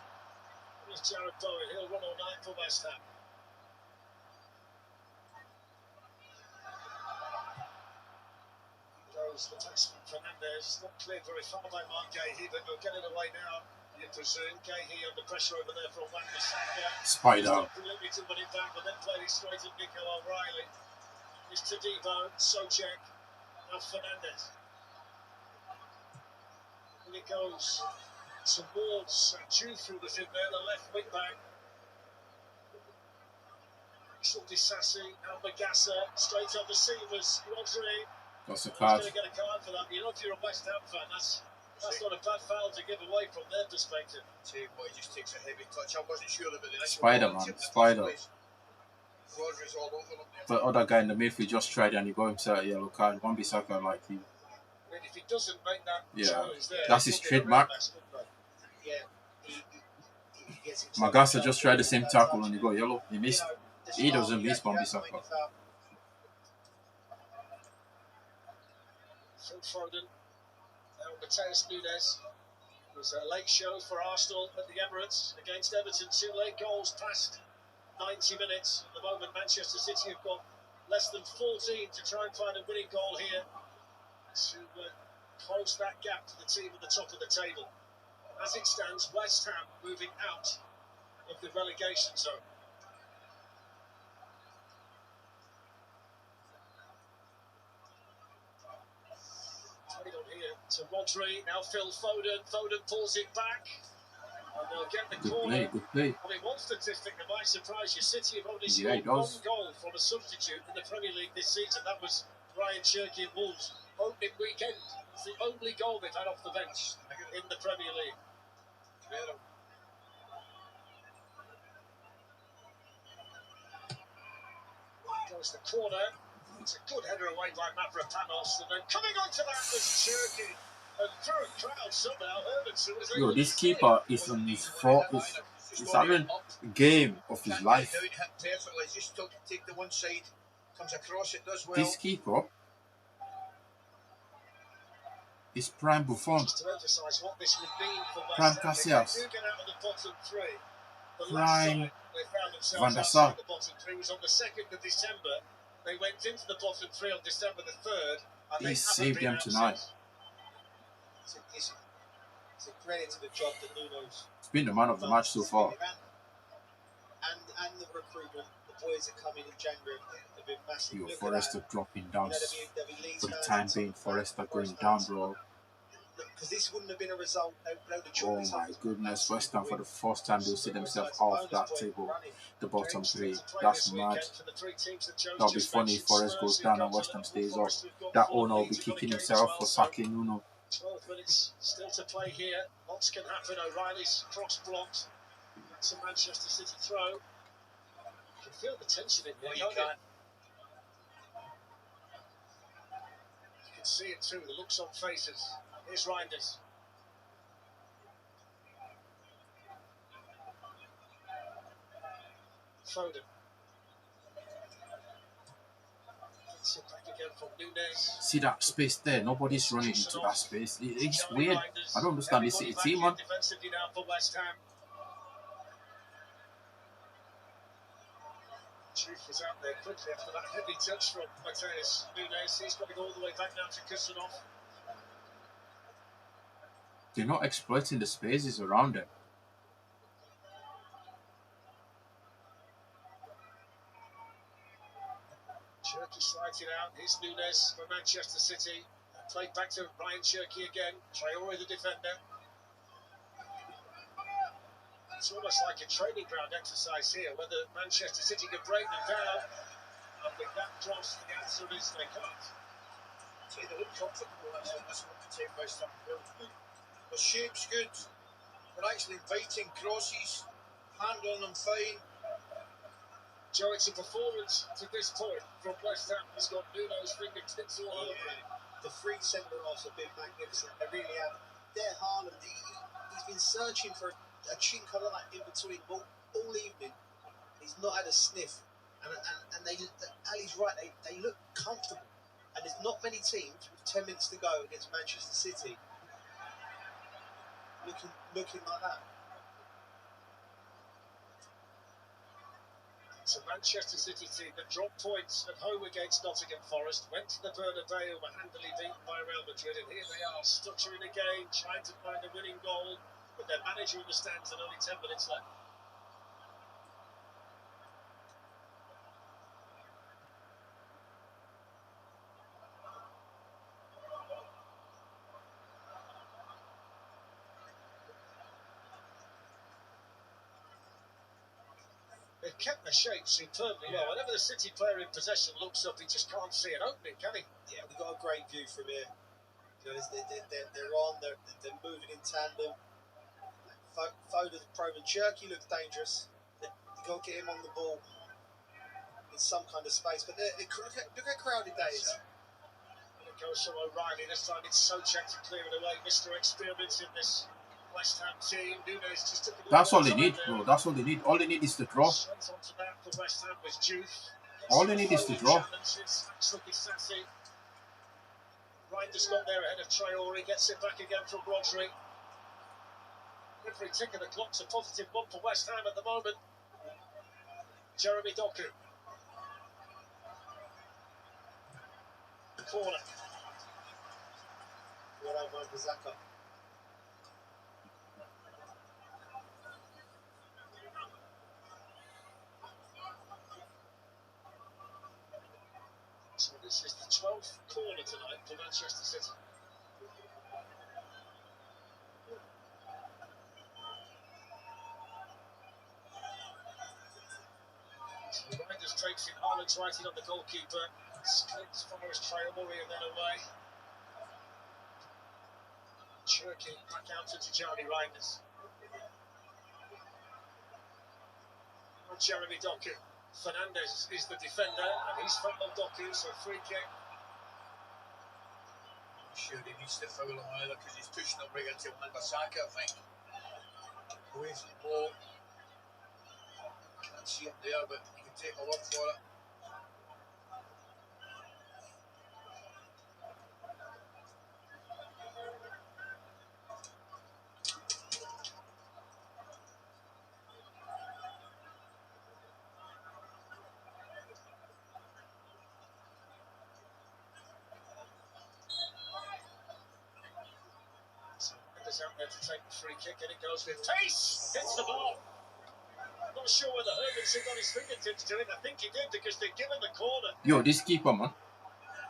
Speaker 2: Here's Jared Bowen. He'll run all night for West Ham. Goes the batsman Fernandez. Not cleared very far by Mark Gahey, but he'll get it away now. You presume Gahey under pressure over there from Wan-Bissaka.
Speaker 1: Spider.
Speaker 2: Brilliantly to win it back, but then played it straight at Nico O'Reilly. It's Tadibo, Socek, now Fernandez. And it goes towards Juthrulis in there, the left wing back. Axel Disasi, Albagassa, straight on the seam was Rodri.
Speaker 1: That's a
Speaker 2: He's
Speaker 1: card.
Speaker 2: going to get a card for that. You know, if you're a West Ham fan, that's not a bad foul to give away from their perspective.
Speaker 3: He just takes a heavy touch. I wasn't sure about the next
Speaker 1: Spider, man. Spider.
Speaker 3: Rodri's all over him there.
Speaker 1: The other guy in the midfield just tried and he got himself a yellow card. Wan-Bissaka like him.
Speaker 2: I mean, if he doesn't make that
Speaker 1: Yeah,
Speaker 2: challenge there,
Speaker 1: that's his trademark.
Speaker 5: Yeah, he gets it.
Speaker 1: Magassa just tried the same tackle and he got yellow. He missed. He doesn't miss Wan-Bissaka.
Speaker 2: Phil Foden, now Mateus Nunes. It was a late show for Arsenal at the Emirates against Everton. 2 late goals past 90 minutes. At the moment, Manchester City have got less than 14 to try and find a winning goal here to close that gap to the team at the top of the table. As it stands, West Ham moving out of the relegation zone. Played on here to Rodri, now Phil Foden. Foden pulls it back. And they'll get the
Speaker 1: Good
Speaker 2: corner.
Speaker 1: play, good play.
Speaker 2: I mean, one statistic that might surprise you, City have only
Speaker 1: Yeah,
Speaker 2: scored
Speaker 1: it
Speaker 2: one
Speaker 1: does.
Speaker 2: goal from a substitute in the Premier League this season. That was Ryan Cherki and Wolves opening weekend. It's the only goal they've had off the bench in the Premier League. Goes the corner. It's a good header away by Mavropanos. And then coming onto that was Cherki. And through a crowd somehow, Hermanson was able
Speaker 1: Yo,
Speaker 2: to
Speaker 1: this
Speaker 2: steal
Speaker 1: keeper is on his fourth. He's having a game of his life.
Speaker 3: Down, hit perfectly. Just take the one side, comes across it, does well.
Speaker 1: This keeper is prime Buffon.
Speaker 2: Just to emphasise what this would mean for
Speaker 1: Prime
Speaker 2: West Ham.
Speaker 1: Casillas.
Speaker 2: If they do get out of the bottom three, the
Speaker 1: Prime
Speaker 2: last time they found themselves
Speaker 1: Van der
Speaker 2: outside
Speaker 1: Sar.
Speaker 2: the bottom three was on the 2nd of December. They went into the bottom three on December the 3rd. And
Speaker 1: He
Speaker 2: they
Speaker 1: saved
Speaker 2: haven't been
Speaker 1: them
Speaker 2: out
Speaker 1: tonight.
Speaker 2: since.
Speaker 5: It's a credit to the job that Nuno's
Speaker 1: He's been the man of the match so far.
Speaker 5: and the recruitment. The boys that come in January have been massive.
Speaker 1: Yo,
Speaker 5: Look at
Speaker 1: Forrester dropping
Speaker 5: that.
Speaker 1: down.
Speaker 5: You know, there'll be Leeds
Speaker 1: For the
Speaker 5: fans
Speaker 1: time
Speaker 5: and
Speaker 1: being,
Speaker 5: some
Speaker 1: Forrester going
Speaker 5: Forest
Speaker 1: down,
Speaker 5: fans.
Speaker 1: bro.
Speaker 5: Because this wouldn't have been a result. They would have
Speaker 1: Oh
Speaker 5: chalked
Speaker 1: my
Speaker 5: this up.
Speaker 1: goodness, West Ham for the first time they'll see themselves off that table, the bottom three. That's mad. That'll be funny if Forrest goes down and West Ham stays up. That owner will be kicking himself for sacking Nuno.
Speaker 2: 12 minutes still to play here. Lots can happen. O'Reilly's cross blocked. That's a Manchester City throw. You can feel the tension in there.
Speaker 3: No, you can't.
Speaker 2: You can see it too, the looks on faces. Here's Reinders. Foden. Gets it back again from Nunez.
Speaker 1: See that space there? Nobody's running into that space. It's weird. I don't understand this City team, man.
Speaker 2: Defensively now for West Ham. Chief was out there quickly after that heavy touch from Mateus Nunez. He's got it all the way back now to Kusanov.
Speaker 1: They're not exploiting the spaces around them.
Speaker 2: Cherki slides it out. Here's Nunez for Manchester City. Played back to Ryan Cherki again. Traore the defender. It's almost like a training ground exercise here, whether Manchester City can break them down. And with that cross, the answer is they can't.
Speaker 3: See, they look comfortable actually. That's what the team West Ham built. The shape's good. They're actually inviting crosses. Handling them fine.
Speaker 2: Joe, it's a performance to this point from West Ham. He's got Nuno's fingertips all over it.
Speaker 5: The three centre-halves have been magnificent. They really have. There, Haaland, he's been searching for a chink of light in between all evening. He's not had a sniff. And Ali's right, they look comfortable. And there's not many teams with 10 minutes to go against Manchester City looking like that.
Speaker 2: It's a Manchester City team that dropped points at home against Nottingham Forest, went to the Bernabeu, were handily beaten by Real Madrid, and here they are, stuttering again, trying to find a winning goal, with their manager in the stands and only 10 minutes left. They've kept their shape superbly well. Whenever the City player in possession looks up, he just can't see an opening, can he?
Speaker 5: Yeah, we've got a great view from here. You know, they're moving in tandem. Foden's proven. Cherki looks dangerous. You've got to get him on the ball in some kind of space. But look how crowded that is.
Speaker 2: And it goes from O'Reilly. This time it's Souček to clear it away. Mr. Experience in this West Ham team. Nunez just took it.
Speaker 1: That's all they need, bro. That's all they need. All they need is to draw.
Speaker 2: Straight onto that for West Ham was Juve.
Speaker 1: All they need is to draw.
Speaker 2: Reinders got there ahead of Traore. Gets it back again from Rodri. Every tick of the clock's a positive one for West Ham at the moment. Jeremy Doku. Corner.
Speaker 5: Well done, Van Bissaka.
Speaker 2: So this is the 12th corner tonight for Manchester City. So Reinders takes it, Haaland's writing on the goalkeeper. Splits Forest Traore and then away. Cherki back out to Tijani Reinders. Jeremy Doku. Fernandes is the defender, and he's fouled Doku, so free kick.
Speaker 3: I'm sure he needs to foul him either because he's pushing him right into Van Bissaka, I think. Away from the ball. Can't see him there, but you can take a look for it.
Speaker 2: Out there to take the free kick, and it goes with pace. Hits the ball. Not sure whether Hermanson got his fingertips to it. I think he did because they've given the corner.
Speaker 1: Yo, this keeper, man.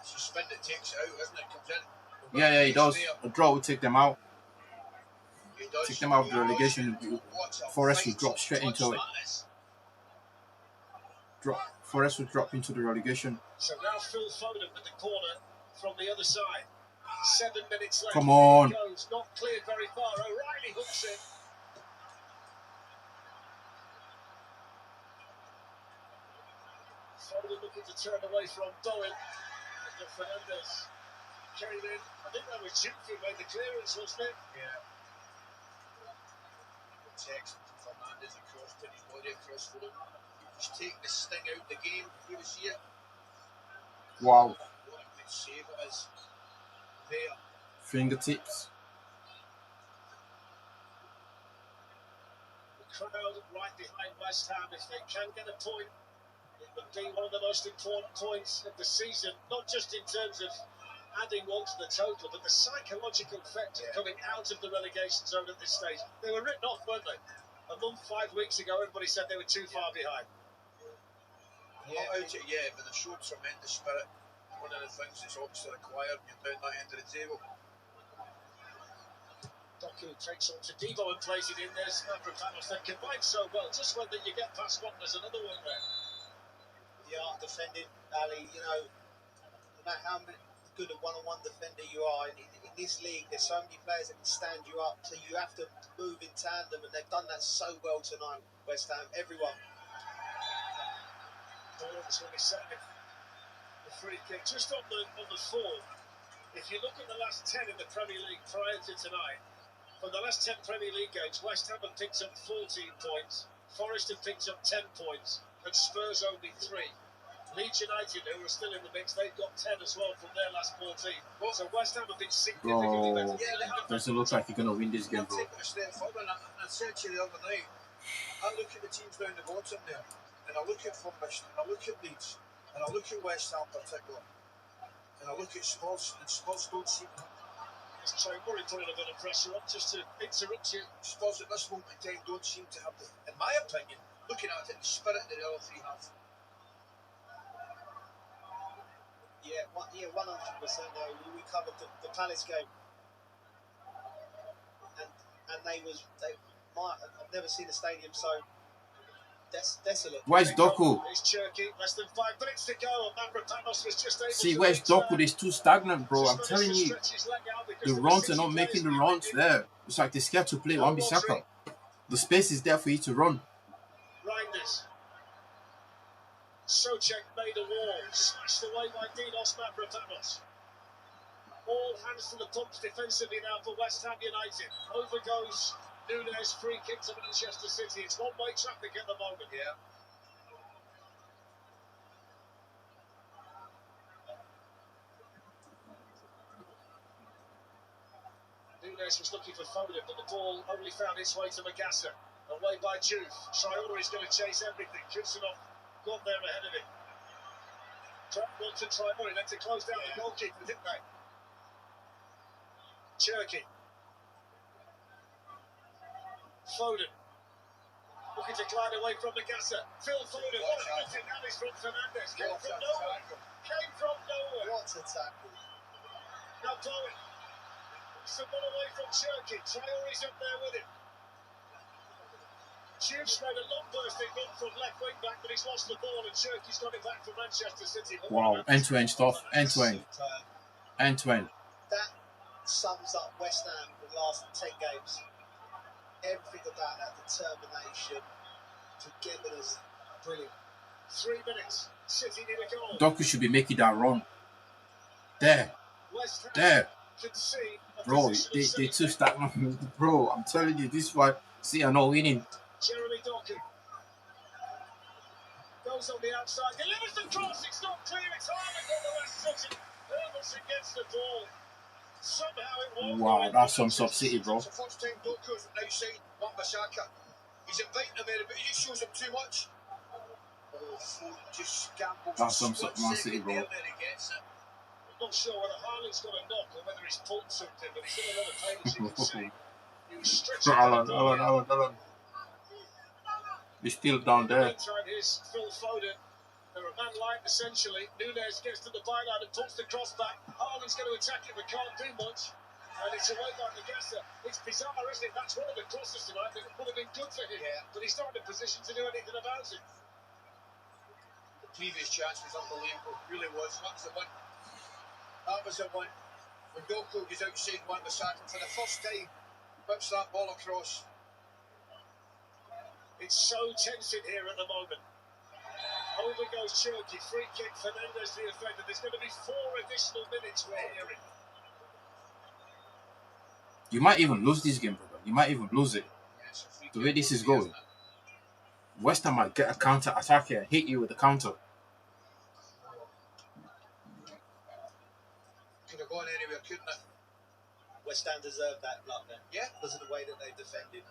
Speaker 3: Suspended takes it out, isn't it? Comes in.
Speaker 1: Yeah, he does. A draw will take them out.
Speaker 3: He does.
Speaker 1: Take them out of the relegation. Forest will drop straight into it. Forest will drop into the relegation.
Speaker 2: So now Phil Foden with the corner from the other side. 7 minutes left.
Speaker 1: Come on.
Speaker 2: Here it goes. Not cleared very far. O'Reilly hooks it. Foden looking to turn away from Bowen. And Fernandes carried in. I think that was Jude who made the clearance, wasn't it?
Speaker 3: Yeah. Text from Fernandes across, put his body across for him. He's taking the sting out of the game. You will see it.
Speaker 1: Wow.
Speaker 3: What a good save it is. There.
Speaker 1: Fingertips.
Speaker 2: The crowd right behind West Ham. If they can get a point, it would be one of the most important points of the season, not just in terms of adding one to the total, but the psychological effect of coming out of the relegation zone at this stage. They were written off, weren't they? A month, 5 weeks ago, everybody said they were too far behind.
Speaker 3: Yeah, but they've showed tremendous spirit. One of the things that's obviously required when you're down that end of the table.
Speaker 2: Doku takes on to Devo and plays it in there. Mavropanos then combined so well. Just when you get past one, there's another one there.
Speaker 5: The art defending, Ali, you know, no matter how good a one-on-one defender you are, in this league, there's so many players that can stand you up, so you have to move in tandem, and they've done that so well tonight, West Ham, everyone.
Speaker 2: Ball's going to be set the free kick. Just on the form, if you look at the last 10 in the Premier League prior to tonight, from the last 10 Premier League games, West Ham have picked up 14 points, Forest have picked up 10 points, and Spurs only 3. Leeds United, who are still in the mix, they've got 10 as well from their last 14. So West Ham have been significantly better.
Speaker 1: Doesn't look like you're going to win this game, bro.
Speaker 3: Taking a step forward, and I said to you the other night, I look at the teams down the bottom there, and I look at Forest, and I look at Leeds, and I look at West Ham in particular, and I look at Spurs, and Spurs don't seem to...
Speaker 2: It's Troy Murray putting a bit of pressure on just to interrupt you.
Speaker 3: Spurs at this moment in time don't seem to have, in my opinion, looking at it, the spirit that the other three have.
Speaker 5: Yeah, 100%. We covered the Palace game, and I've never seen a stadium so desolate.
Speaker 1: Where's Doku?
Speaker 2: It's Cherky, less than 5 minutes to go, and Mavropanos was just able
Speaker 1: See,
Speaker 2: to
Speaker 1: where's Doku? It's too stagnant, bro. I'm telling you, the runs are not making the runs there. It's like they're scared to play Wan-Bissaka. The space is there for you to run.
Speaker 2: Reinders. Souček made a wall, smashed away by Dinos Mavropanos. All hands to the pumps defensively now for West Ham United. Over goes Nunes, free kick to Manchester City. It's one-way traffic at the moment.
Speaker 3: Yeah.
Speaker 2: Nunes was looking for Foden, but the ball only found its way to Magassa. Away by Juve. Traore is going to chase everything. Kusanov got there ahead of him. Want to try more, then to close down the goalkeeper, didn't they? Cherky. Foden. Looking to glide away from Magassa. Phil Foden. What a nothing now is from Fernandes. Came from nowhere.
Speaker 5: What a tackle.
Speaker 2: Now Bowen. Someone away from Cherky. Traore's up there with him. Juve's made a long bursting run from left wing back, but he's lost the ball, and Cherky's got it back for Manchester City.
Speaker 1: Wow, end-to-end stuff. End-to-end. End-to-end.
Speaker 5: That sums up West Ham in the last 10 games. Everything about that determination, togetherness, brilliant.
Speaker 2: 3 minutes, City need a goal.
Speaker 1: Doku should be making that run. There.
Speaker 2: West Ham
Speaker 1: There.
Speaker 2: can see a
Speaker 1: Bro,
Speaker 2: position of
Speaker 1: they too
Speaker 2: safety.
Speaker 1: stagnant. Bro, I'm telling you, this is why City are not winning.
Speaker 2: Jeremy Doku goes on the outside, delivers the cross, it's not clear, it's Haaland on the last touch, Hermansen gets the ball. Somehow it won't.
Speaker 1: Wow, that's some sub City, bro.
Speaker 3: It's the first time Doku's outside Wan-Bissaka. He's inviting him in, but he just shows him too much. Oh, Foden just scambles.
Speaker 1: That's some sub Man City, bro.
Speaker 3: There, he gets it.
Speaker 2: I'm not sure whether Haaland's got a knock or whether he's pulled something, but he's in another pain, as you can see. He was stretching
Speaker 1: Alan. He's still down there.
Speaker 2: Meantime, here's Phil Foden. They're a man light, essentially. Nunes gets to the byline and puts the cross back. Haaland's going to attack it, but can't do much. And it's away by Magassa. It's bizarre, isn't it? That's one of the crosses tonight that would have been good for him.
Speaker 3: Yeah.
Speaker 2: But he's not in a position to do anything about it.
Speaker 3: The previous chance was unbelievable. Really was. That was the one. That was the one. When Doku goes outside one to Saka for the first time, whips that ball across.
Speaker 2: It's so tense in here at the moment. Over goes Cherki, free kick, Fernandez the offender. There's going to be 4 additional minutes we're hearing.
Speaker 1: You might even lose this game, brother. You might even lose it.
Speaker 3: Yes,
Speaker 1: The way this is going. West Ham might get a counter attack here, hit you with the counter.
Speaker 3: Could have gone anywhere, couldn't it?
Speaker 5: West Ham deserved that block then.
Speaker 3: Yeah.
Speaker 5: Because of the way that they defended.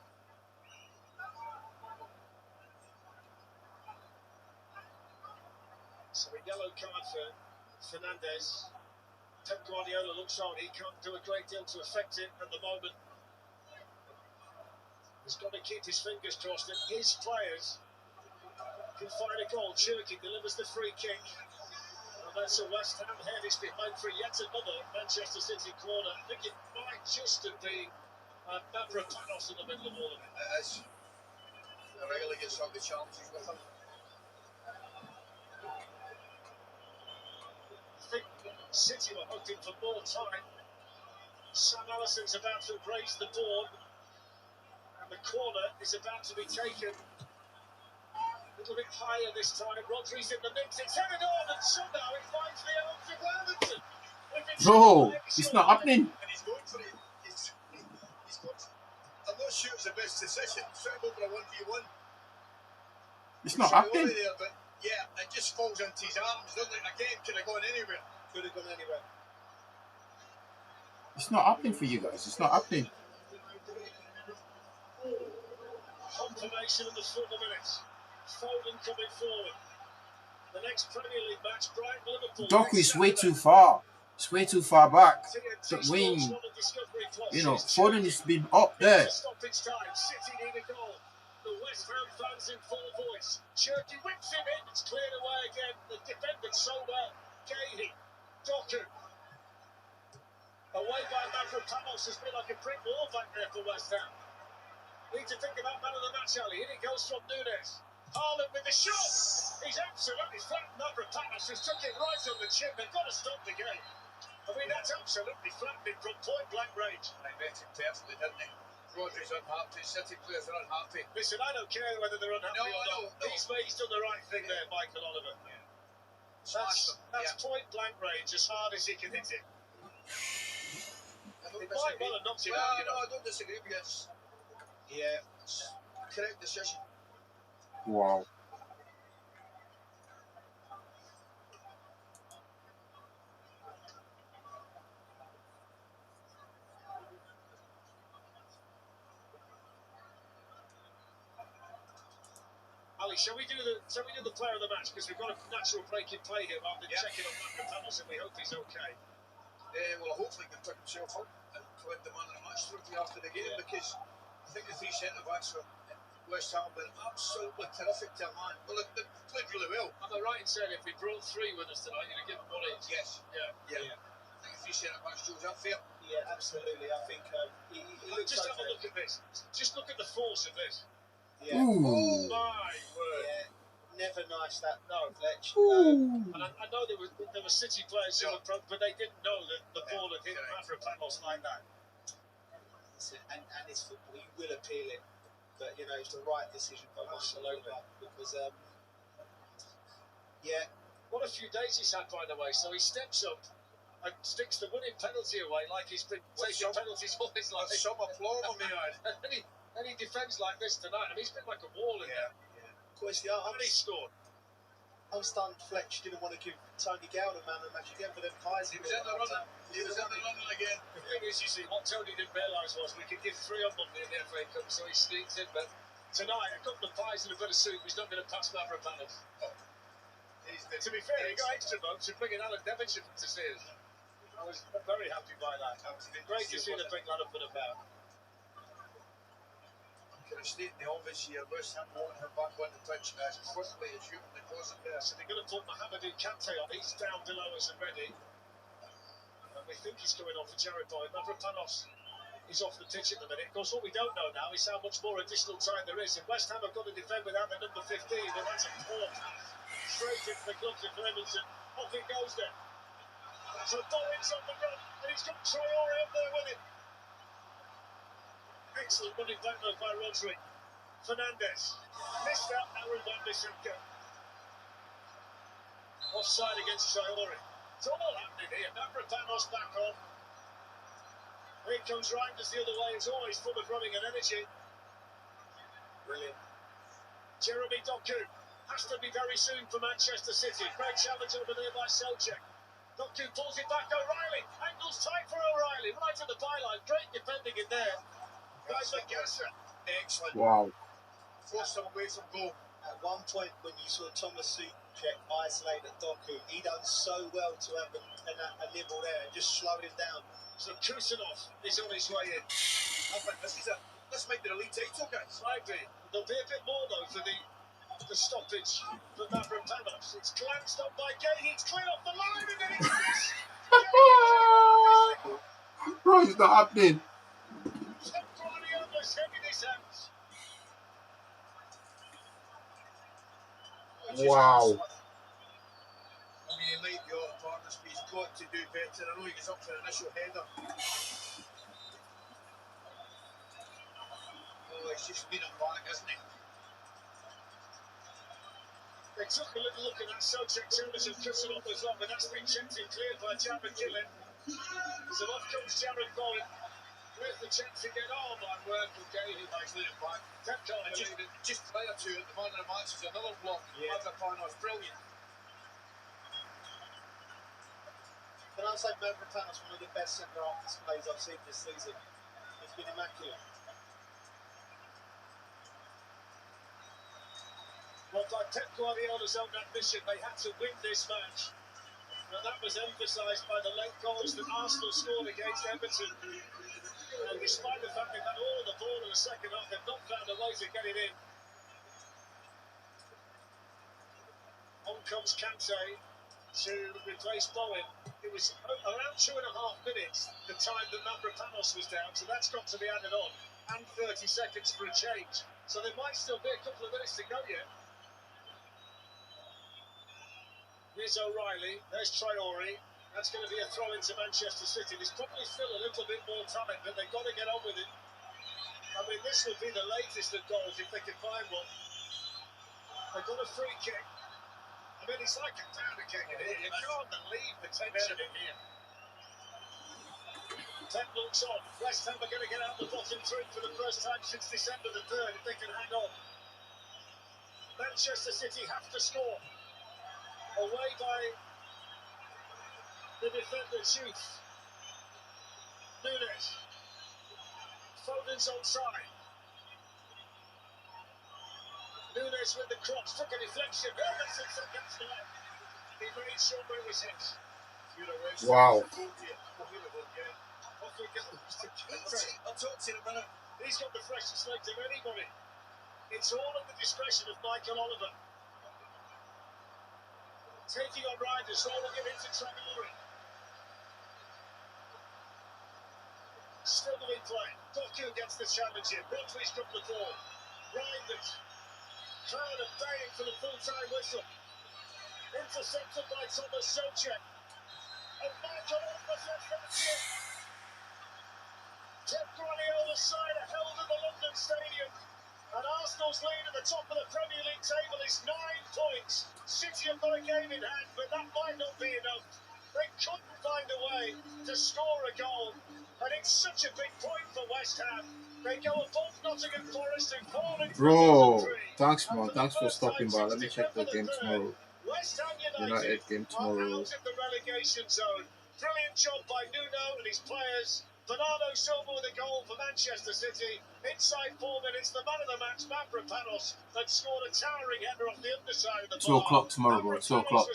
Speaker 2: So a yellow card for Fernandez. Pep Guardiola looks on. He can't do a great deal to affect it at the moment. He's got to keep his fingers crossed that his players can find a goal. Cherki delivers the free kick. And that's a West Ham head. It's behind for yet another Manchester City corner. I think it might just have been Mavropanos in the middle of all of it.
Speaker 3: It is. O'Reilly gets all the challenges with him.
Speaker 2: I think City were hoping for more time. Sam Allison's about to raise the board. And the corner is about to be taken. A little bit higher this time. Rodri's in the mix. It's headed on, and somehow it finds the arms of Lamberton.
Speaker 1: Bro, it's not happening.
Speaker 3: And he's going for it. He's got. I'm not sure it's the best decision. Set him over a 1v1.
Speaker 1: It's not happening.
Speaker 3: There, but yeah, it just falls into his arms, doesn't it? Again, could have gone anywhere.
Speaker 5: Could have gone anywhere.
Speaker 1: It's not happening for you guys. It's not happening.
Speaker 2: Confirmation in the 4 minutes. Foden coming forward. The next Premier League match, Brighton Liverpool.
Speaker 1: Doku is way too far. It's way too far back. The wing, you know, Foden has been up there.
Speaker 2: Stoppage time. City need a goal. The West Ham fans in full voice. Cherki whips him in. It's cleared away again. The defended so well. Gahey. Doku. Away by Mavropanos has been like a brick wall back there for West Ham. Need to think about man of the match, Ali. In it goes from Nunes. Haaland with the shot. He's absolutely flattened Mavropanos. He's took it right on the chin. They've got to stop the game. I mean, that's absolutely flattening from point blank range.
Speaker 3: They met him personally, didn't they? Rodri's unhappy. City players are unhappy.
Speaker 2: Listen, I don't care whether they're unhappy or not.
Speaker 3: No.
Speaker 2: He's done the right thing there, Michael Oliver.
Speaker 3: Yeah.
Speaker 2: That's point blank range, as hard as he can hit it. It might well have knocked him out, you know.
Speaker 3: I don't disagree with you.
Speaker 5: Yeah.
Speaker 3: Correct decision.
Speaker 1: Wow.
Speaker 2: Ali, shall we do the player of the match, because we've got a natural break in play here rather than checking on Mavropanos, and we hope he's okay.
Speaker 3: Well, hopefully he can pick himself up and collect the man of the match trophy after the game, because I think the 3 centre backs for West Ham have been absolutely terrific to a man. Well, they played really well.
Speaker 2: Am I right in saying if we brought 3 with us tonight, you'd have given 1 each?
Speaker 3: Yes. Yeah. I think the 3 centre backs, Joe, is that fair?
Speaker 5: Yeah, absolutely. I think he looks
Speaker 2: just
Speaker 5: so
Speaker 2: have a look at this. Just look at the force of this.
Speaker 5: Yeah.
Speaker 1: Ooh.
Speaker 2: Oh my word.
Speaker 5: Yeah. Never nice that. No, Fletch.
Speaker 2: And I know there were City players who were but they didn't know that the ball had hit Mavropanos like that.
Speaker 5: And it's football. You will appeal it. But, you know, it's the right decision by Barcelona. Because, yeah.
Speaker 2: What a few days he's had, by the way. So he steps up and sticks the winning penalty away like he's been taking penalties all his life.
Speaker 3: Some applause on me,
Speaker 2: and he defends like this tonight. I mean, he's been like a wall in there.
Speaker 5: Of course, yeah.
Speaker 2: How many scored?
Speaker 5: I'm stunned Fletch didn't want to give Tony Gale the man of the match again for them pies.
Speaker 3: He was in the running. He was in the running again.
Speaker 2: The thing is, you see, what Tony didn't realise was we could give 3 on Monday in the FA Cup, so he sneaked in. But tonight, a couple of pies and a bit of soup, he's not going to pass Mavropanos. To be fair, he got extra votes for bringing Alan Devonshire to see us. I was very happy by that. It's been great to see the big lad up and about.
Speaker 3: Kind of stating the obvious here, West Ham want him back on the pitch as quickly as humanly possible.
Speaker 2: Yeah, so they're going to put Mohamedou Kante on. He's down below us already. And we think he's coming on for Jared Boyd. Mavropanos is off the pitch at the minute. Of course, what we don't know now is how much more additional time there is. And West Ham have got to defend without the number 15, but that's a poor pass. Straight into the gloves of Clemenson. Off it goes then. So Bowen's on the run, and he's got Traore up there with him. Excellent running back though by Rodri. Fernandes missed out Aaron Wan-Bissaka. Offside against Traore. It's all happening here. Mavropanos back on. Here comes Reinders the other way. He's always full of running and energy.
Speaker 5: Brilliant.
Speaker 2: Jeremy Doku has to be very soon for Manchester City. Great challenge over there by Souček. Doku pulls it back. O'Reilly. Angles tight for O'Reilly. Right at the byline. Great defending in there. Guys like Gasser.
Speaker 3: Excellent.
Speaker 1: Wow.
Speaker 3: Forced them away from goal.
Speaker 5: At one point, when you saw Thomas Souček isolate at Doku, he done so well to have a nibble there and just slow him down.
Speaker 2: So Kusanov is on his way in.
Speaker 3: I think this might be the league title, guys.
Speaker 2: Might be. There'll be a bit more though for the stoppage for Mavropanos. It's glanced up by Gay. It's clear off the line and then it's this.
Speaker 1: Bro, it's not happening.
Speaker 2: Pep Guardiola's head in his hands.
Speaker 1: Wow.
Speaker 3: I mean, he might be out of partners, but he's got to do better. I know he gets up for an initial header. Oh, he's just been a panic, isn't he?
Speaker 2: They took a little look at that Souček service and Kusanov as well, but that's been chipped in cleared by Jared Gillen. So off comes Jared Bowen. Where's the chance to get on? My word for Gay, who makes it back. Pep can't believe it.
Speaker 3: Just prior to it, the man of the match is another block.
Speaker 5: Yeah.
Speaker 3: Mavropanos, brilliant.
Speaker 5: Can I say Mavropanos, one of the best centre-half displays I've seen this season? He's been immaculate.
Speaker 2: Well, by Pep Guardiola's own ambition, they had to win this match. Now that was emphasised by the late goals that Arsenal scored against Everton. And despite the fact they've had all of the ball in the second half, they've not found a way to get it in. On comes Kante to replace Bowen. It was around 2.5 minutes the time that Mavropanos was down, so that's got to be added on. And 30 seconds for a change. So there might still be a couple of minutes to go yet. Here's O'Reilly, there's Traore. That's going to be a throw into Manchester City. There's probably still a little bit more time, but they've got to get on with it. I mean, this would be the latest of goals if they can find one. They've got a free kick. I mean, it's like a powder kick in here. You can't believe the tension in here. Pep looks on. West Ham are going to get out the bottom three for the first time since December the 3rd, if they can hang on. Manchester City have to score. Away by the defender, Youth. Nunes. Foden's onside. Nunes with the cross, took a deflection. Henderson seconds left. He made sure it was hit.
Speaker 1: Wow.
Speaker 2: Off he goes to Kante.
Speaker 3: I'll talk to you in a minute.
Speaker 2: He's got the freshest legs of anybody. It's all at the discretion of Michael Oliver. Taking on Reinders, rolling it into Traore. Still in play. Doku gets the challenge in. Rodri's got the ball. Reinders. Crowd are baying for the full-time whistle. Intercepted by Thomas Souček. And Michael Oliver says that's it. Pep Guardiola's side are held at the London Stadium. And Arsenal's lead at the top of the Premier League table is 9 points. City have got a game in hand, but that might not be enough. They couldn't find a way to score a goal. And it's such a big point for West Ham. They go above Nottingham Forest and fall into
Speaker 1: Bro,
Speaker 2: the 3.
Speaker 1: thanks man, thanks for stopping by. Let me check the game tomorrow.
Speaker 2: West Ham
Speaker 1: United game tomorrow.
Speaker 2: out of the relegation zone. Brilliant job by Nuno and his players. Bernardo Silva with a goal for Manchester City. Inside 4 minutes, the man of the match, Mavropanos, had scored a towering header off the underside of the
Speaker 1: 2 o'clock tomorrow, bro. 2 o'clock.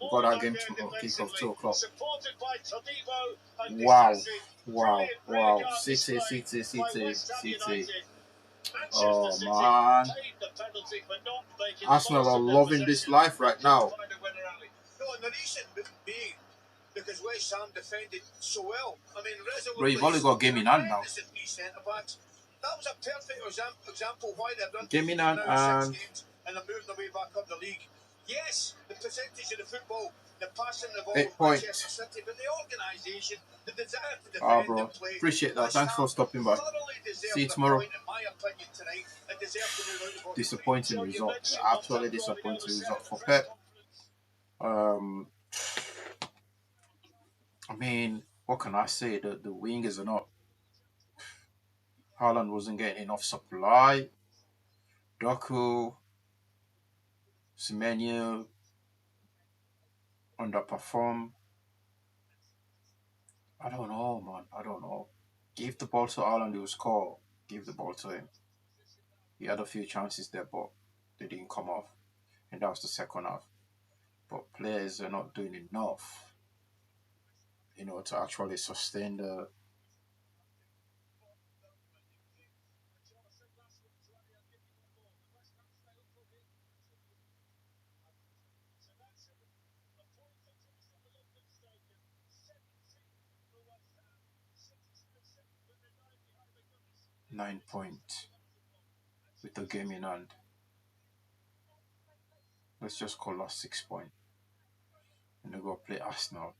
Speaker 1: We've got our game tomorrow. Kick off 2 o'clock.
Speaker 2: Supported by Todibo and
Speaker 1: Wow.
Speaker 2: Disasi.
Speaker 1: Wow.
Speaker 2: Brilliant
Speaker 1: Wow.
Speaker 2: regard
Speaker 1: City,
Speaker 2: display
Speaker 1: City,
Speaker 2: by
Speaker 1: City,
Speaker 2: West Ham
Speaker 1: City.
Speaker 2: United.
Speaker 1: Oh,
Speaker 2: Manchester City
Speaker 1: man.
Speaker 2: paid the penalty for not making
Speaker 1: Arsenal
Speaker 2: the most
Speaker 1: are
Speaker 2: of their
Speaker 1: loving this
Speaker 2: possession
Speaker 1: life right now.
Speaker 2: to find a winner alley.
Speaker 3: No, and the reason being because West Ham defended so well. I mean,
Speaker 1: Bro, you've only got game in hand now.
Speaker 3: Centre-backs. That was a perfect example why they've done
Speaker 1: Game in hand
Speaker 3: now 6
Speaker 1: and
Speaker 3: games and they're moving their way back up the league. Yes, the percentage of the football, the passing the ball,
Speaker 1: 8 points.
Speaker 3: Manchester City, but the organisation, the desire to defend
Speaker 1: Ah, bro.
Speaker 3: and play.
Speaker 1: Appreciate that. Thanks for stopping by. See you tomorrow.
Speaker 3: In my opinion, tonight, they deserve to move out the bottom.
Speaker 1: Disappointing result. Absolutely disappointing result for Pep. I mean, what can I say? The wingers are not. Haaland wasn't getting enough supply. Doku, Semenyo underperformed. I don't know, man. I don't know. Give the ball to Haaland, he will score. Give the ball to him. He had a few chances there, but they didn't come off. And that was the second half. But players are not doing enough, to actually sustain the. Nine points with the game in hand. Let's just call us 6 points. And they go play Arsenal.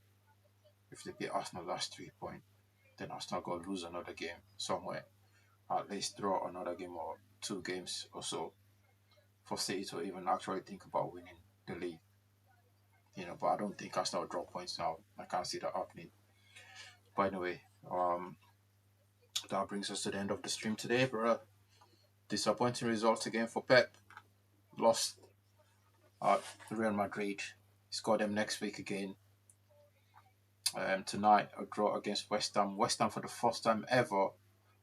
Speaker 1: If they beat Arsenal, that's 3 points. Then Arsenal go lose another game somewhere. At least draw another game or 2 games or so for City to even actually think about winning the league. But I don't think Arsenal will drop points now. I can't see that happening. But anyway, that brings us to the end of the stream today, bro. Disappointing results again for Pep. Lost at Real Madrid. He's got them next week again. Tonight, a draw against West Ham. West Ham, for the first time ever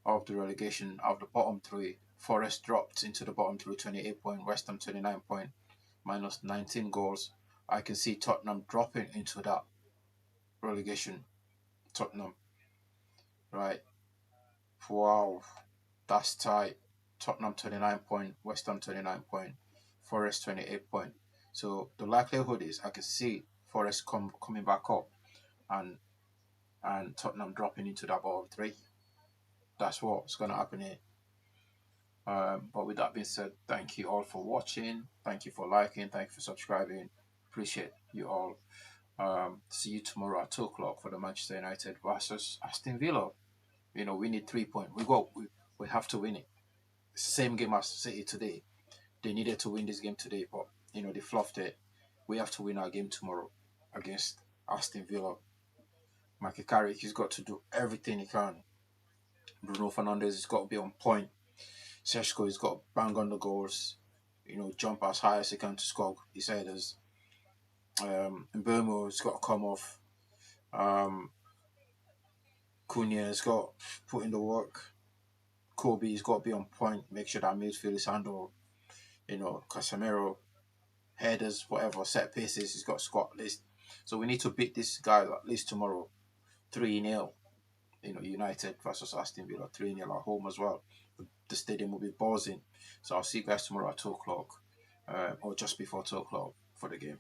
Speaker 1: of the relegation of the bottom 3. Forest dropped into the bottom 3, 28 points. West Ham 29 points, minus 19 goals. I can see Tottenham dropping into that relegation. Tottenham, right? Wow, that's tight. Tottenham 29 points, West Ham 29 points, Forest 28 points. So the likelihood is I can see Forest coming back up and Tottenham dropping into that bottom 3. That's what's going to happen here. But with that being said, thank you all for watching. Thank you for liking. Thank you for subscribing. Appreciate you all. See you tomorrow at 2 o'clock for the Manchester United versus Aston Villa. We need 3 points. We have to win it. Same game as City today. They needed to win this game today, but they fluffed it. We have to win our game tomorrow against Aston Villa. Michael Carrick, he's got to do everything he can. Bruno Fernandes has got to be on point. Seshko has got to bang on the goals. Jump as high as he can to score his headers. Mbeumo has got to come off. Cunha has got to put in the work. Kobe has got to be on point. Make sure that midfield is handled. Casemiro, headers, whatever, set pieces, he's got to score at least. So we need to beat this guy at least tomorrow. 3-0. United versus Aston Villa, 3-0 at home as well. The stadium will be buzzing. So I'll see you guys tomorrow at 2 o'clock, or just before 2 o'clock for the game.